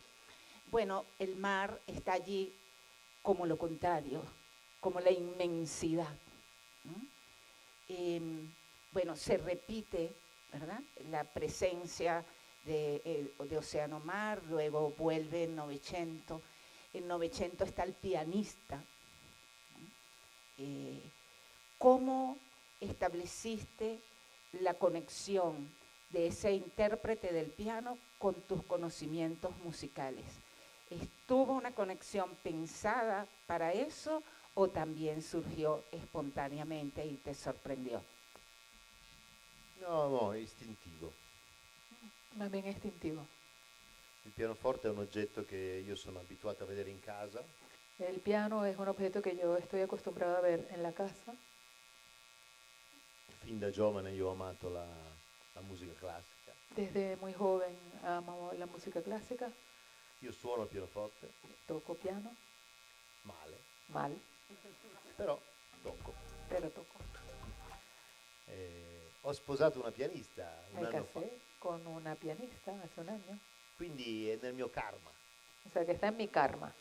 Bueno, el mar está allí como lo contrario, como la inmensidad. Bueno, se repite, ¿verdad? La presencia de Océano Mar, luego vuelve en Novecento. En Novecento está el pianista. ¿Cómo estableciste la conexión de ese intérprete del piano con tus conocimientos musicales? ¿Estuvo una conexión pensada para eso o también surgió espontáneamente y te sorprendió? No, è istintivo. Más bien instintivo. Il pianoforte è un oggetto che io sono abituato a vedere in casa. El piano es un objeto que yo estoy acostumbrado a ver en la casa. Fin da giovane io ho amato la musica classica. Desde muy joven amo la música clásica, Io suono il pianoforte toco piano, male, mal, Però tocco. pero toco. Ho sposato una pianista un Me anno fa, casé con una pianista hace un año. quindi è nel mio karma. O sea que está en mi karma.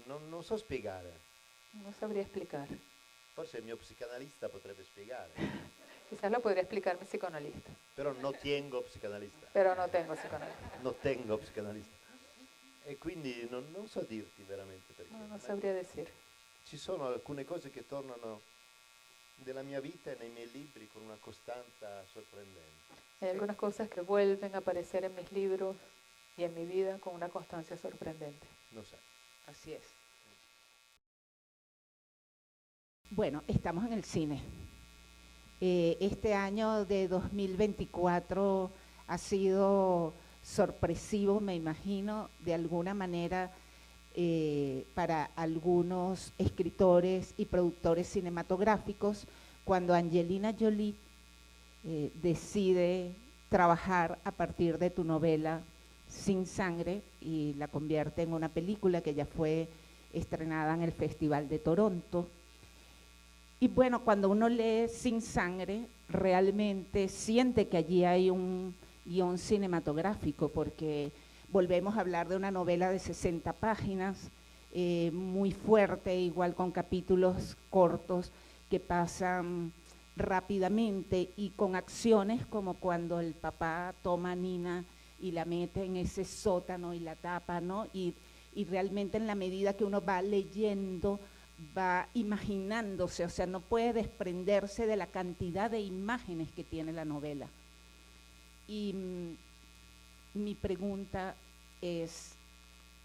Non so spiegare, No sabría explicar. forse il mio psicanalista potrebbe spiegare, Quizás lo podría explicar mi psicoanalista, però non tengo psicanalista. pero no tengo psicoanalista. Non tengo psicanalista. E quindi non so dirti veramente perché. No, no Ma sabría decir. ci sono alcune cose che tornano nella mia vita e nei miei libri con una costanza sorprendente. Hay algunas cosas que vuelven a aparecer en mis libros y en mi vida con una constancia sorprendente. Non sai. Así es. Bueno, estamos en el cine. Este año de 2024 ha sido sorpresivo, me imagino, de alguna manera para algunos escritores y productores cinematográficos, cuando Angelina Jolie decide trabajar a partir de tu novela Sin Sangre y la convierte en una película que ya fue estrenada en el Festival de Toronto. Y bueno, cuando uno lee Sin Sangre, realmente siente que allí hay un guión cinematográfico, porque volvemos a hablar de una novela de 60 páginas, muy fuerte, igual con capítulos cortos que pasan rápidamente y con acciones como cuando el papá toma a Nina y la mete en ese sótano y la tapa, ¿no? Y realmente en la medida que uno va leyendo, va imaginándose, o sea, no puede desprenderse de la cantidad de imágenes que tiene la novela. Y mi pregunta es,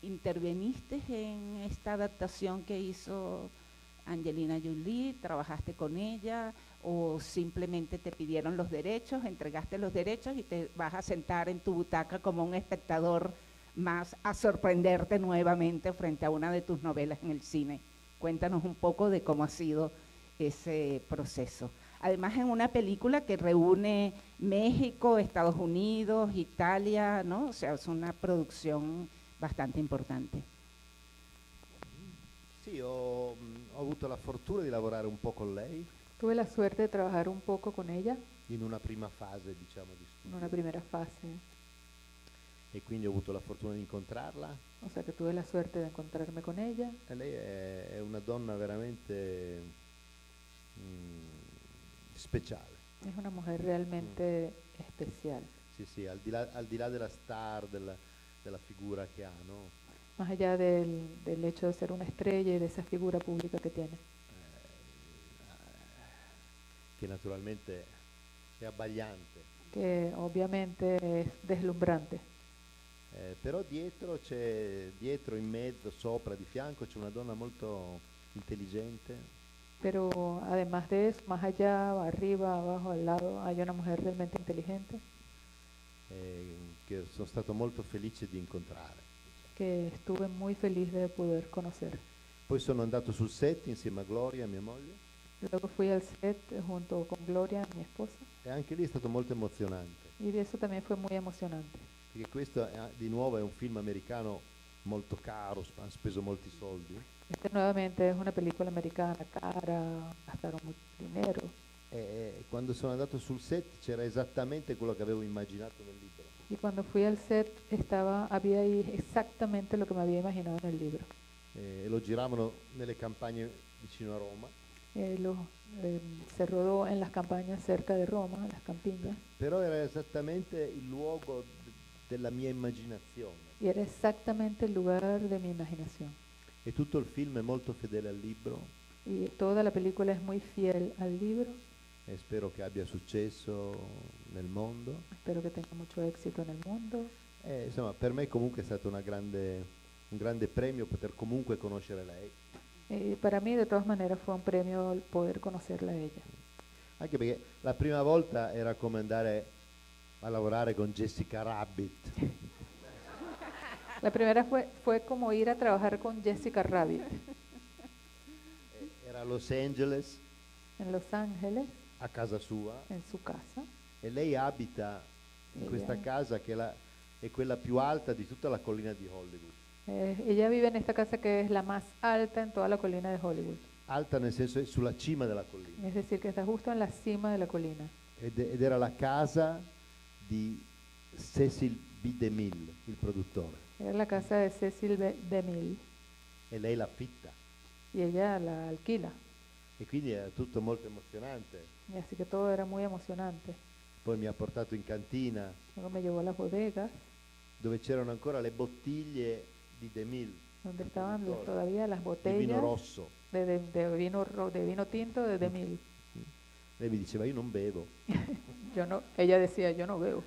¿interveniste en esta adaptación que hizo Angelina Jolie? ¿Trabajaste con ella? ¿O simplemente te pidieron los derechos, entregaste los derechos y te vas a sentar en tu butaca como un espectador más a sorprenderte nuevamente frente a una de tus novelas en el cine? Cuéntanos un poco de cómo ha sido ese proceso. Además, en una película que reúne México, Estados Unidos, Italia, ¿no? O sea, es una producción bastante importante. Sì, ho avuto la fortuna di lavorare un po' con lei Tuve la suerte de trabajar un poco con ella in una prima fase, diciamo, di en studio. una primera fase. E quindi ho avuto la fortuna di incontrarla. O sea que tuve la suerte de encontrarme con ella. E lei è una donna veramente speciale. Es una mujer realmente especial. Sì, sì, al di là della star, della figura che ha, no? Más allá del hecho de ser una estrella y de esa figura pública que tiene. Che naturalmente è abbagliante. Que obviamente es deslumbrante. Però dietro, in mezzo, sopra, di fianco c'è una donna molto intelligente. Pero además de eso, más allá, arriba, abajo, al lado, hay una mujer realmente inteligente Che sono stato molto felice di incontrare. que estuve muy feliz de poder conocer. Poi sono andato sul set insieme a Gloria, mia moglie, Luego fui al set junto con Gloria, mi esposa, e anche lì è stato molto emozionante, y eso también fue muy emocionante. perché questo di nuovo è un film americano molto caro, hanno speso molti soldi, Este nuevamente es una película americana cara, gastaron mucho dinero. e quando sono andato sul set c'era esattamente quello che avevo immaginato nel libro. Y cuando fui al set había ahí exactamente lo que me había imaginado en el libro. Lo giravano nelle campagne vicino a Roma, Se rodó en las campañas cerca de Roma, en las campiñas, però era esattamente il luogo della mia immaginazione, y era exactamente el lugar de mi imaginación. e tutto il film è molto fedele al libro, Y toda la película es muy fiel al libro. e spero che abbia successo nel mondo. Espero que tenga mucho éxito en el mundo. Insomma, per me comunque è stato un grande premio poter comunque conoscere lei, Y para mí, de todas maneras, fue un premio el poder conocerla a ella. anche perché la prima volta era come andare a lavorare con Jessica Rabbit. La primera fue como ir a trabajar con Jessica Rabbit Era a Los Angeles, en Los Ángeles, a casa sua, en su casa. e lei abita in Ella- questa casa che è quella più alta di tutta la collina di Hollywood. Ella vive en esta casa que es la más alta en toda la colina de Hollywood. Alta nel senso è sulla cima della collina. Es decir, que está justo en la cima de la colina. Ed era la casa di Cecil B. DeMille, il produttore. Era la casa de Cecil DeMille E lei l'affitta. y ella la alquila. E quindi era tutto molto emozionante. Y así que todo era muy emocionante. Poi mi ha portato in cantina Luego me llevó a las bodegas dove c'erano ancora le bottiglie di DeMille, donde il estaban produttore, todavía las di vino botellas rosso. de vino tinto de DeMille. Lei mi diceva io non bevo. Ella decía, yo no bebo.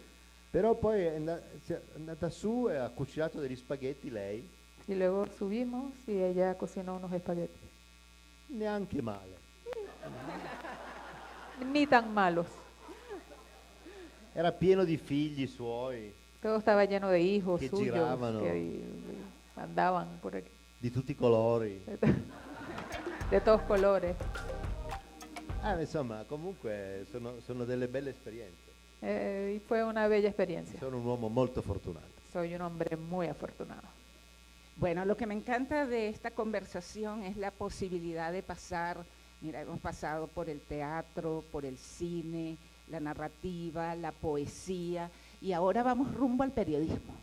Però poi è andata su e ha cucinato degli spaghetti lei, Y luego subimos y ella cocinó unos espaguetis. neanche male. Ni tan malos. Era pieno di figli suoi, Todo estaba lleno de hijos Que suyos giravano. que andaban por aquí, di tutti i colori. de todos colores. Insomma, comunque sono delle belle esperienze. Y fue una bella experiencia. Sono un uomo molto fortunato. Soy un hombre muy afortunado. Bueno, lo que me encanta de esta conversación es la posibilidad de pasar, mira, hemos pasado por el teatro, por el cine, la narrativa, la poesía, y ahora vamos rumbo al periodismo.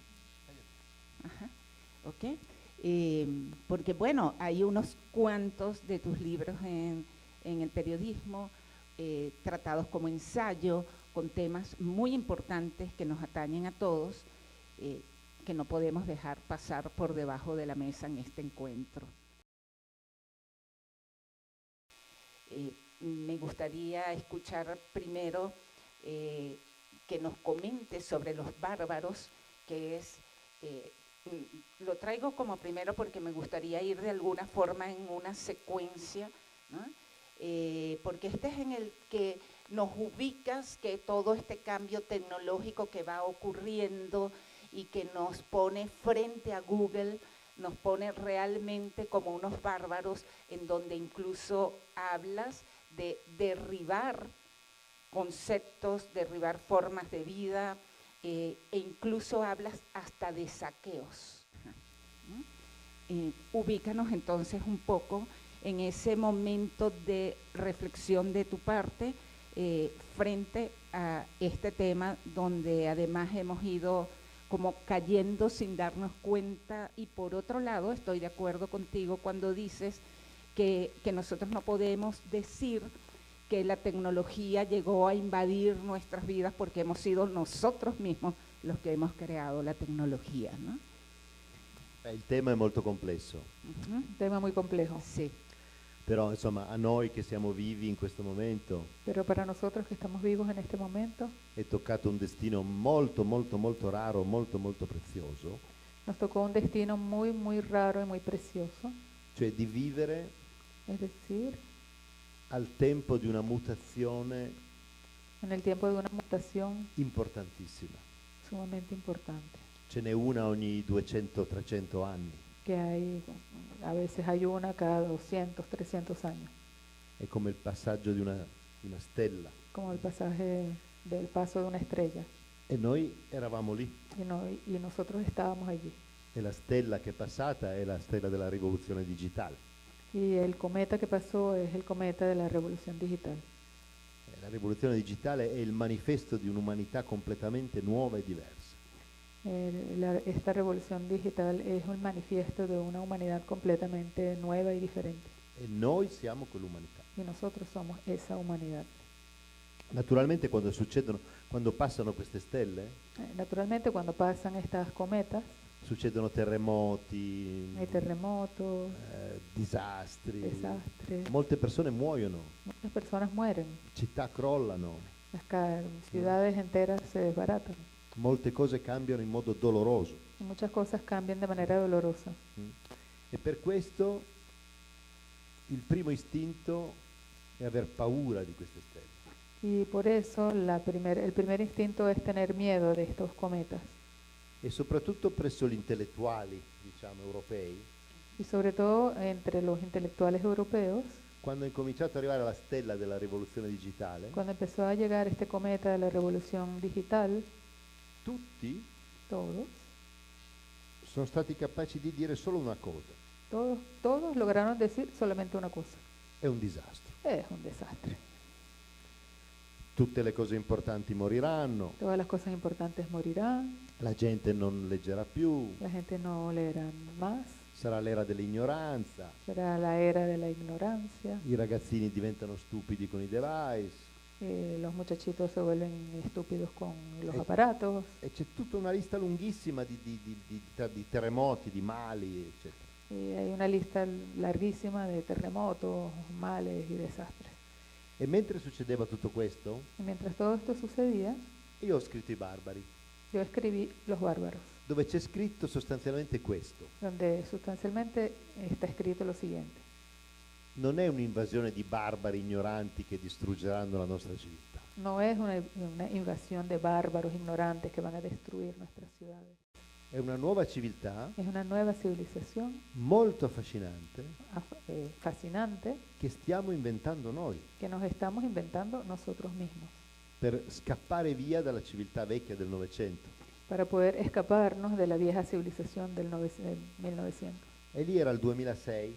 Ajá, ¿ok? Porque bueno, hay unos cuantos de tus libros en el periodismo, tratados como ensayo, con temas muy importantes que nos atañen a todos, que no podemos dejar pasar por debajo de la mesa en este encuentro. Me gustaría escuchar primero que nos comente sobre los bárbaros, que es, lo traigo como primero porque me gustaría ir de alguna forma en una secuencia, ¿no? Porque este es en el que nos ubicas que todo este cambio tecnológico que va ocurriendo y que nos pone frente a Google, nos pone realmente como unos bárbaros, en donde incluso hablas de derribar conceptos, derribar formas de vida, e incluso hablas hasta de saqueos. Ubícanos entonces un poco en ese momento de reflexión de tu parte frente a este tema, donde además hemos ido como cayendo sin darnos cuenta. Y por otro lado, estoy de acuerdo contigo cuando dices que nosotros no podemos decir que la tecnología llegó a invadir nuestras vidas, porque hemos sido nosotros mismos los que hemos creado la tecnología, ¿no? Il tema è molto complesso, Un tema muy complejo. Sí. però insomma a noi che siamo vivi in questo momento Pero para nosotros que estamos vivos en este momento, è toccato un destino molto molto molto raro, molto molto prezioso, nos tocó un destino muy, muy raro y muy precioso. cioè di vivere Es decir, al tempo di una mutazione en el tiempo de una mutación importantissima. sumamente importante. Ce n'è una ogni 200-300 anni. Que hay, a veces hay una cada 200, 300 años, È come il passaggio di una stella. como el pasaje del paso de una estrella. E noi eravamo lì. Y nosotros estábamos allí. E la stella che è passata è la stella della rivoluzione digitale. Y el cometa que pasó es el cometa de la revolución digital. La rivoluzione digitale è il manifesto di un'umanità completamente nuova e diversa. Esta revolución digital es un manifiesto de una humanidad completamente nueva y diferente. E noi siamo quell'umanità. Y nosotros somos esa humanidad. Naturalmente quando passano queste stelle, Naturalmente, cuando pasan estas cometas, succedono terremoti, hay terremotos, disastri, desastres, molte persone muoiono, muchas personas mueren, città crollano, ciudades enteras se desbaratan, molte cose cambiano in modo doloroso. y muchas cosas cambian de manera dolorosa. E per questo il primo istinto è aver paura di queste stelle. Y por eso el primer instinto es tener miedo de estos cometas. E soprattutto presso gli intellettuali, diciamo, europei, Y sobre todo entre los intelectuales europeos, quando è cominciato ad arrivare la stella della rivoluzione digitale, cuando empezó a llegar este cometa de la revolución digital, tutti todos sono stati capaci di dire solo una cosa. Todos lograron decir solamente una cosa. È un disastro. Es un desastre. Tutte le cose importanti moriranno, Todas las cosas importantes morirán, la gente non leggerà più, la gente no leerá más, sarà l'era dell'ignoranza, será la era de la ignorancia, i ragazzini diventano stupidi con i device, los muchachitos se vuelven estúpidos con los Eh. aparatos, e c'è tutta una lista lunghissima di terremoti, di mali, eccetera. y hay una lista larguísima de terremotos, males y desastres. E mentre succedeva tutto questo, Y mientras todo esto sucedía, io ho scritto I Barbari, yo escribí Los Bárbaros, dove c'è scritto sostanzialmente questo. donde sustancialmente está escrito lo siguiente. Non è un'invasione di barbari ignoranti che distruggeranno la nostra civiltà. No es una invasión de bárbaros ignorantes que van a destruir nuestras ciudades. È una nuova civiltà Es una nueva civilización molto affascinante fascinante che stiamo inventando noi que nos estamos inventando nosotros mismos per scappare via dalla civiltà vecchia del Novecento. para poder escaparnos de la vieja civilización del 1900. E lì era il 2006,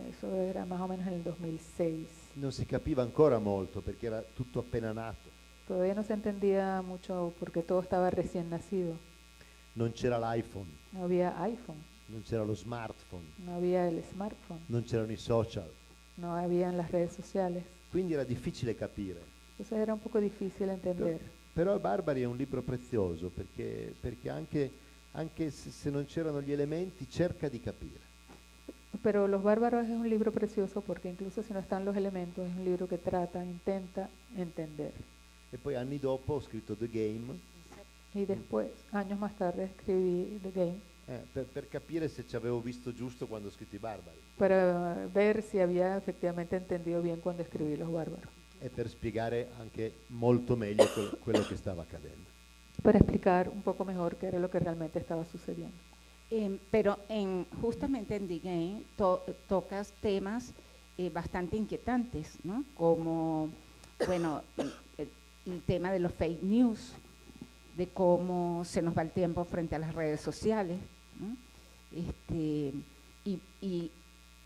Eso era más o menos en el 2006. non si capiva ancora molto perché era tutto appena nato. Todavía no se entendía mucho porque todo estaba recién nacido. Non c'era l'iPhone, No había iPhone, non c'era lo smartphone, no había el smartphone, non c'erano i social. no habían las redes sociales. Quindi era difficile capire. Entonces era un poco difícil entender. Però I Barbari è un libro prezioso perché anche se non c'erano gli elementi cerca di capire. Pero Los Bárbaros es un libro precioso porque incluso si no están los elementos, es un libro que intenta entender. E poi anni dopo ho scritto The Game Y después, años más tarde, escribí The Game per capire se ci avevo visto giusto quando ho scritto I Barbari para ver si había efectivamente entendido bien cuando escribí Los Bárbaros. e per spiegare anche molto meglio quello che stava accadendo. Para explicar un poco mejor qué era lo que realmente estaba sucediendo. Pero justamente en The Game tocas temas bastante inquietantes, ¿no? Como, bueno, el tema de los fake news, de cómo se nos va el tiempo frente a las redes sociales, ¿no? Y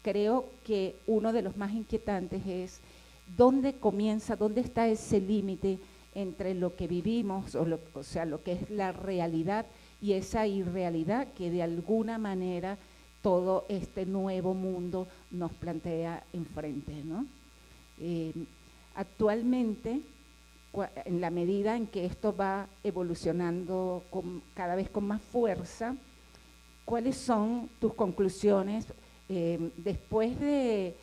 creo que uno de los más inquietantes es dónde está ese límite entre lo que vivimos, o sea, lo que es la realidad y esa irrealidad que de alguna manera todo este nuevo mundo nos plantea enfrente, ¿no? Actualmente, en la medida en que esto va evolucionando cada vez con más fuerza, ¿cuáles son tus conclusiones? Después de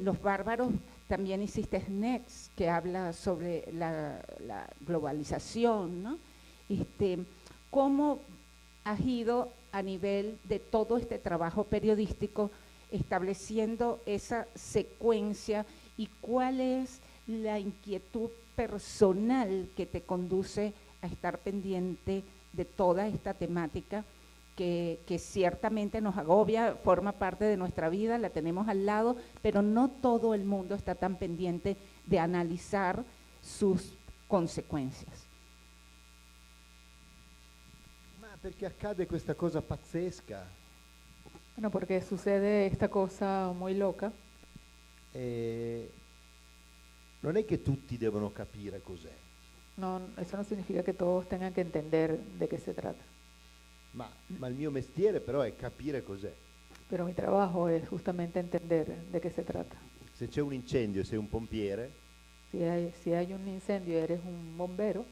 Los Bárbaros, también hiciste Next, que habla sobre la globalización, ¿no? ¿Cómo has ido a nivel de todo este trabajo periodístico estableciendo esa secuencia y cuál es la inquietud personal que te conduce a estar pendiente de toda esta temática que ciertamente nos agobia, forma parte de nuestra vida, la tenemos al lado, pero no todo el mundo está tan pendiente de analizar sus consecuencias? Ma perché accade questa cosa pazzesca? Bueno, porque sucede esta cosa muy loca. Non è che tutti devono capire cos'è, No, eso no significa que todos tengan que entender de qué se trata. ma il mio mestiere però è capire cos'è. Pero mi trabajo es justamente entender de qué se trata. Se c'è un incendio e sei un pompiere, Si hay un incendio y eres un bombero,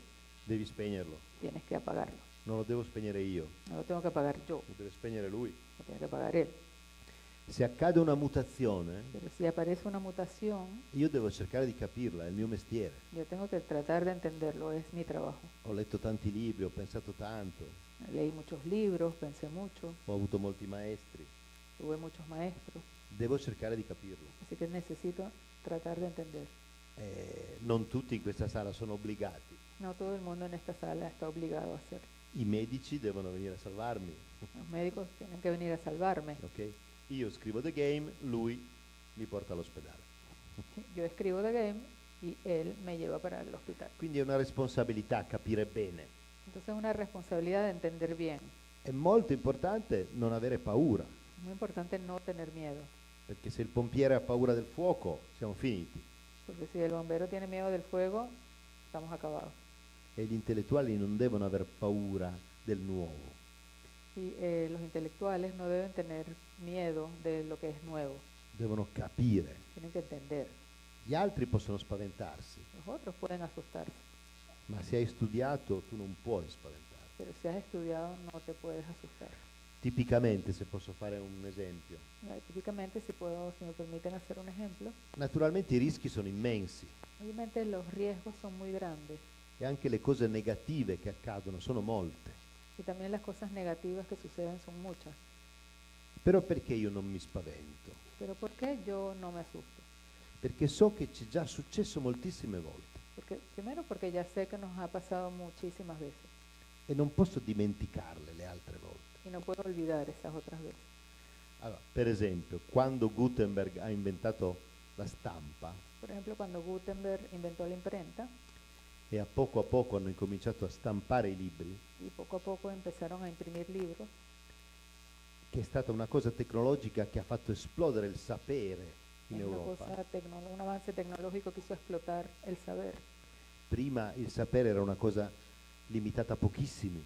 devi spegnerlo. tienes que apagarlo. Non lo devo spegnere io, No lo tengo que apagar yo, lo deve spegnere lui. lo tiene que apagar él. Se accade una mutazione, Pero si aparece una mutación, io devo cercare di capirla, è il mio mestiere. yo tengo que tratar de entenderlo, es mi trabajo. Ho letto tanti libri, ho pensato tanto, Leí muchos libros, pensé mucho, ho avuto molti maestri. tuve muchos maestros, Devo cercare di capirlo. así que necesito tratar de entender. Non tutti in questa sala sono obbligati. No todo el mundo en esta sala está obligado a hacerlo. I medici devono venire a salvarmi, Los médicos tienen que venir a salvarme. ok? Io scrivo The Game, lui mi porta all'ospedale. Yo escribo The Game y él me lleva para el hospital. Quindi è una responsabilità capire bene. Entonces es una responsabilidad de entender bien. È molto importante non avere paura, Es muy importante no tener miedo, perché se il pompiere ha paura del fuoco, siamo finiti. porque si el bombero tiene miedo del fuego, estamos acabados. E gli intellettuali non devono aver paura del nuovo. Y los intelectuales no deben tener miedo de lo que es nuevo, Devono capire. tienen que entender. Gli altri possono spaventarsi, Los otros pueden asustarse, ma se hai studiato tu non puoi spaventarti. pero si has estudiado no te puedes asustar. Tipicamente, se posso fare un esempio, Típicamente, si me permiten hacer un ejemplo, naturalmente i rischi sono immensi obviamente los riesgos son muy grandes e anche le cose negative che accadono sono molte. y también las cosas negativas que suceden son muchas. Però perché io non mi spavento? Pero ¿por qué yo no me asusto? Perché so che ci è già successo moltissime volte Primero porque ya sé que nos ha pasado muchísimas veces e non posso dimenticarle le altre volte. y no puedo olvidar esas otras veces. Allora, per esempio, quando Gutenberg ha inventato la stampa Por ejemplo, cuando Gutenberg inventó la imprenta e a poco hanno incominciato a stampare i libri, y poco a poco empezaron a imprimir libros, che è stata una cosa tecnologica che ha fatto esplodere il sapere in es una Europa. cosa un avance tecnológico que hizo explotar el saber. Prima il sapere era una cosa limitata a pochissimi,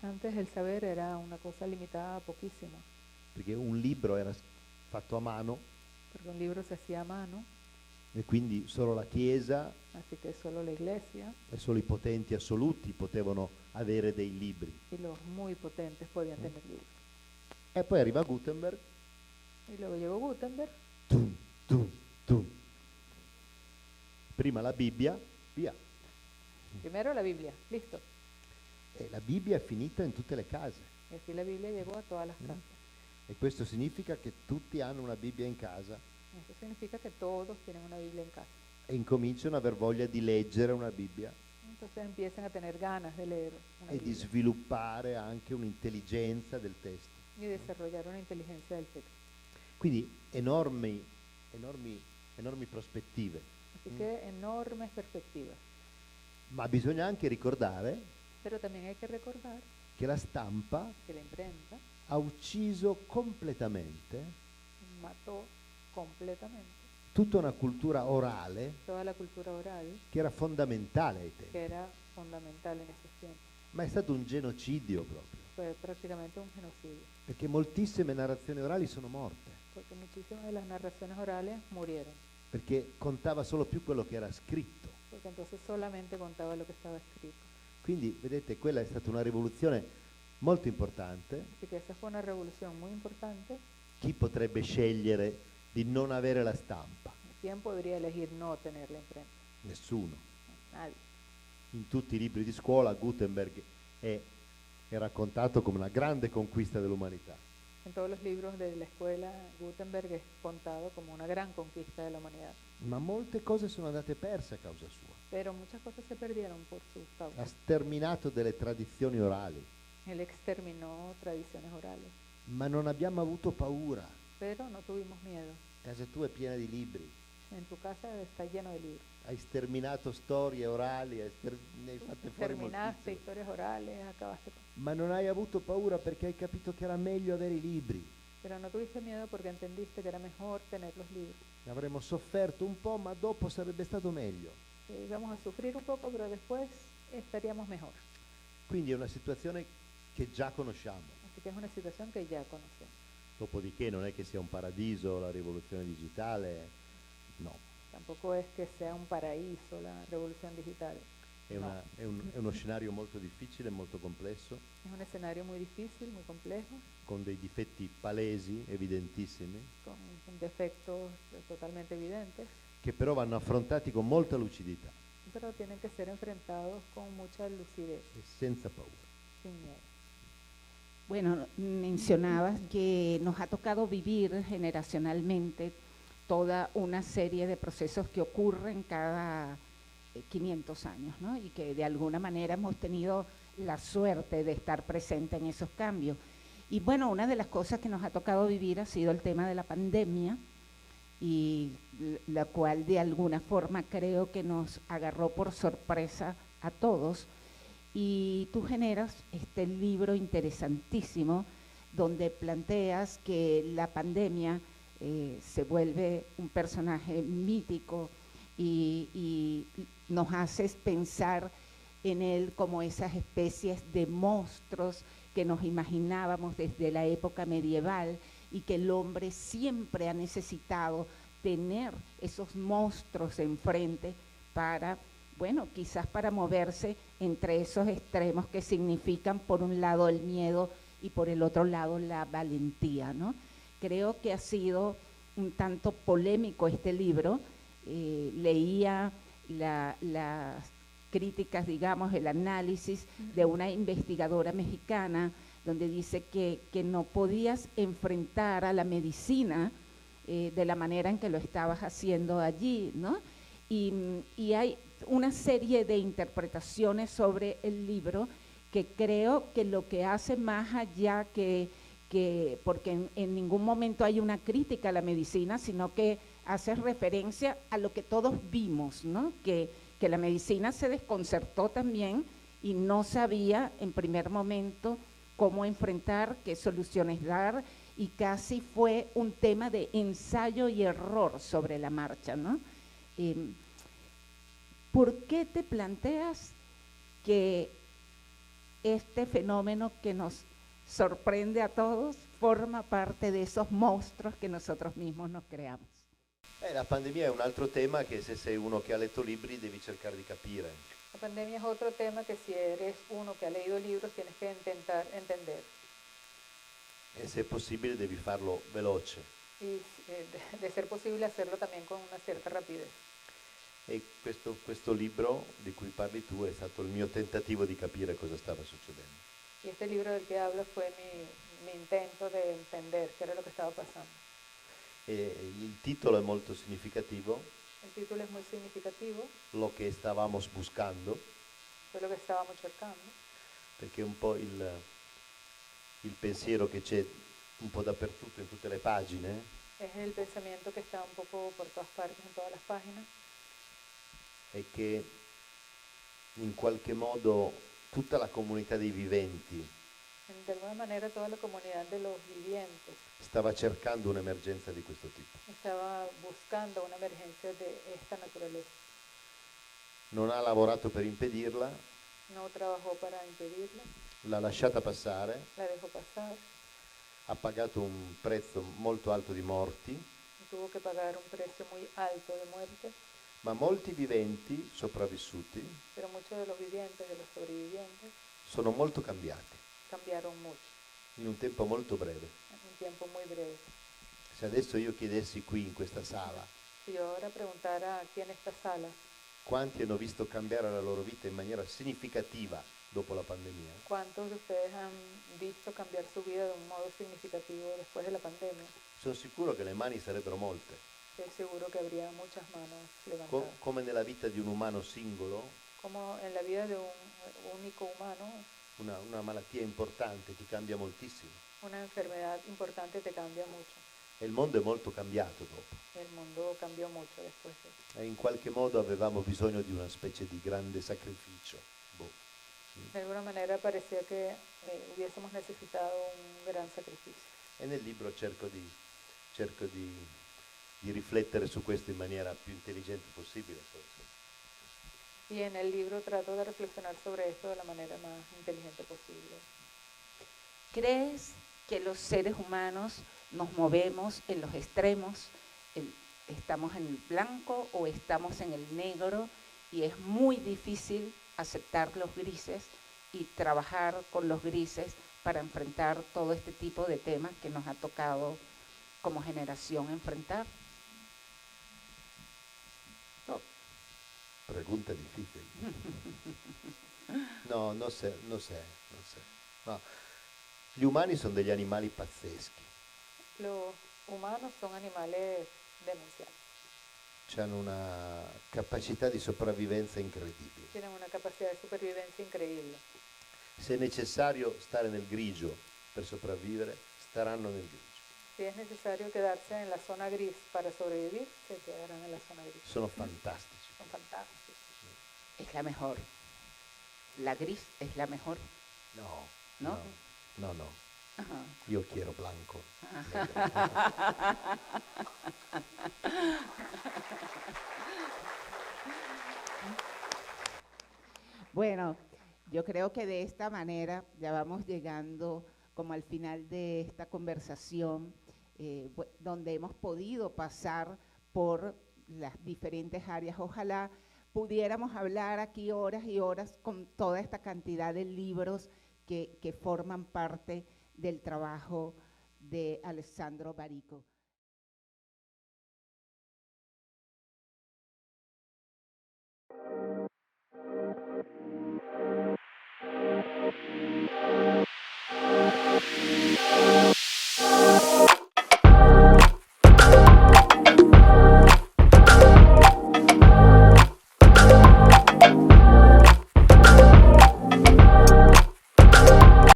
Antes el saber era una cosa limitada a poquísimo, perché un libro era fatto a mano porque un libro se hacía a mano, e quindi solo la Chiesa así que solo la iglesia e solo i potenti assoluti potevano avere dei libri. y los muy potentes podían tener libros. E poi arriva Gutenberg, Y luego llegó Gutenberg, tum, tum, tum. Prima la Bibbia, via. primero la Biblia, listo. E la Bibbia è finita in tutte le case. Y así la Biblia llegó a todas las casas. E questo significa che tutti hanno una Bibbia in casa Eso significa que todos tienen una Biblia en casa. e incominciano ad aver voglia di leggere una Bibbia Entonces empiezan a tener ganas de leer una e di Biblia sviluppare anche un'intelligenza del testo. y desarrollar una inteligencia del texto. Quindi enormi prospettive. Así que enormes perspectivas. Ma bisogna anche ricordare Pero también hay que recordar che la stampa que la imprenta ha ucciso completamente mató completamente tutta una cultura orale toda la cultura oral, che era fondamentale ai tempi. que era fundamental en esos tiempos. Ma è stato un genocidio proprio, Fue prácticamente un genocidio, perché moltissime narrazioni orali sono morte, porque muchísimas de las narraciones orales murieron, perché contava solo più quello che era scritto. porque entonces solamente contaba lo que estaba escrito. Quindi, vedete, quella è stata una rivoluzione molto importante. Así que esa fue una revolución muy importante. Chi potrebbe scegliere di non avere la stampa? ¿Quién podría elegir no tener la imprenta? Nessuno. Nadie. In tutti i libri di scuola Gutenberg è raccontato come una grande conquista dell'umanità. En todos los libros de la escuela, Gutenberg es contado como una gran conquista de la humanidad. Ma molte cose sono andate perse a causa sua. Pero muchas cosas se perdieron por su Ha causa. sterminato delle tradizioni orali, Él exterminó tradiciones orales. ma non abbiamo avuto paura. Pero no tuvimos miedo. Casa tua è piena di libri. En tu casa está lleno de libros. Hai sterminato storie orali, ne hai fatte fuori Terminaste moltissime. historias orales, acabaste con... Ma non hai avuto paura perché hai capito che era meglio avere i libri. Pero no tuviste miedo porque entendiste que era mejor tener los libros. Avremmo sofferto un po', ma dopo sarebbe stato meglio. Íbamos a sufrir un poco, pero después estaríamos mejor. Quindi è una situazione che già conosciamo. Así que es una situación que ya conocemos. Dopodiché non è che sia un paradiso la rivoluzione digitale, no. Tampoco es que sea un paraíso la revolución digital. È, No. è uno scenario molto difficile, molto complesso, Es un escenario muy difícil, muy complejo, con dei difetti palesi, evidentissimi, con defectos totalmente evidentes, che però vanno affrontati con molta lucidità pero tienen que ser enfrentados con mucha lucidez, e senza paura. sin miedo. Bueno, mencionabas que nos ha tocado vivir generacionalmente toda una serie de procesos que ocurren cada 500 años, ¿no? Y que de alguna manera hemos tenido la suerte de estar presente en esos cambios. Y bueno, una de las cosas que nos ha tocado vivir ha sido el tema de la pandemia, y la cual de alguna forma creo que nos agarró por sorpresa a todos. Y tú generas este libro interesantísimo donde planteas que la pandemia se vuelve un personaje mítico y nos haces pensar en él como esas especies de monstruos que nos imaginábamos desde la época medieval y que el hombre siempre ha necesitado tener esos monstruos enfrente para, bueno, quizás para moverse entre esos extremos que significan por un lado el miedo y por el otro lado la valentía, ¿no? Creo que ha sido un tanto polémico este libro. Leía las críticas, digamos, el análisis de una investigadora mexicana donde dice que no podías enfrentar a la medicina de la manera en que lo estabas haciendo allí, ¿no? Y hay una serie de interpretaciones sobre el libro que creo que lo que hace más allá porque en ningún momento hay una crítica a la medicina, sino que hace referencia a lo que todos vimos, ¿no? Que la medicina se desconcertó también y no sabía en primer momento cómo enfrentar, qué soluciones dar, y casi fue un tema de ensayo y error sobre la marcha, ¿no? ¿Por qué te planteas que este fenómeno que nos sorprende a todos forma parte de esos monstruos que nosotros mismos nos creamos? La pandemia è un altro tema che se sei uno che ha letto libri devi cercare di capire. La pandemia es otro tema que si eres uno que ha leído libros tienes que intentar entender. E se è possibile devi farlo veloce. Y de ser posible hacerlo también con una cierta rapidez. E questo libro di cui parli tu è stato il mio tentativo di capire cosa stava succedendo. Y este libro del que hablo fue mi intento de entender qué era lo que estaba pasando. Il titolo è molto significativo, El título es muy significativo, lo che stavamo buscando, fue lo que estábamos cercando, perché un po' il pensiero che c'è un po' dappertutto in tutte le pagine es el pensamiento que está un poco por todas partes, en todas las páginas, è che in qualche modo tutta la comunità dei viventi de alguna manera toda la comunidad de los vivientes stava cercando un'emergenza di questo tipo. estaba buscando una emergencia de esta naturaleza. Non ha lavorato per impedirla, No trabajó para impedirla, l'ha lasciata passare, la dejó pasar, ha pagato un prezzo molto alto di morti, tuvo que pagar un precio muy alto de muerte, ma molti viventi sopravvissuti pero muchos de los vivientes, de los sobrevivientes, sono molto cambiati cambiaron mucho in un tempo molto breve. en un tiempo muy breve. Se adesso io chiedessi qui in questa sala Si yo ahora preguntara aquí en esta sala, quanti hanno visto cambiare la loro vita in maniera significativa dopo la pandemia, ¿cuántos de ustedes han visto cambiar su vida de un modo significativo después de la pandemia? sono sicuro che le mani sarebbero molte. Estoy seguro que habría muchas manos levantadas. Come nella vita di un umano singolo, Como en la vida de un único humano, una malattia importante ti cambia moltissimo. una enfermedad importante te cambia mucho. E il mondo è molto cambiato dopo. El mundo cambió mucho después de eso. E in qualche modo avevamo bisogno di una specie di grande sacrificio. De alguna manera parecía que hubiésemos necesitado un gran sacrificio. E nel libro cerco di riflettere su questo in maniera più intelligente possibile, forse. Y en el libro trato de reflexionar sobre esto de la manera más inteligente posible. ¿Crees que los seres humanos nos movemos en los extremos? ¿Estamos en el blanco o estamos en el negro? Y es muy difícil aceptar los grises y trabajar con los grises para enfrentar todo este tipo de temas que nos ha tocado como generación enfrentar. No, pregunta difficile. No, non sé. No. Gli umani sono degli animali pazzeschi. Los humanos son animales demenciales. Hanno una capacità di sopravvivenza incredibile. Tienen una capacidad de supervivencia increíble. Se è necessario stare nel grigio per sopravvivere, staranno nel grigio. Si es necesario quedarse en la zona gris para sobrevivir, se quedarán en la zona gris. Sono fantastici. Son fantásticos. Es la mejor. La gris es la mejor. No, ¿No? no, no. Ajá. Yo quiero blanco. Bueno, yo creo que de esta manera ya vamos llegando como al final de esta conversación, donde hemos podido pasar por las diferentes áreas. Ojalá pudiéramos hablar aquí horas y horas con toda esta cantidad de libros que forman parte del trabajo de Alessandro Barico.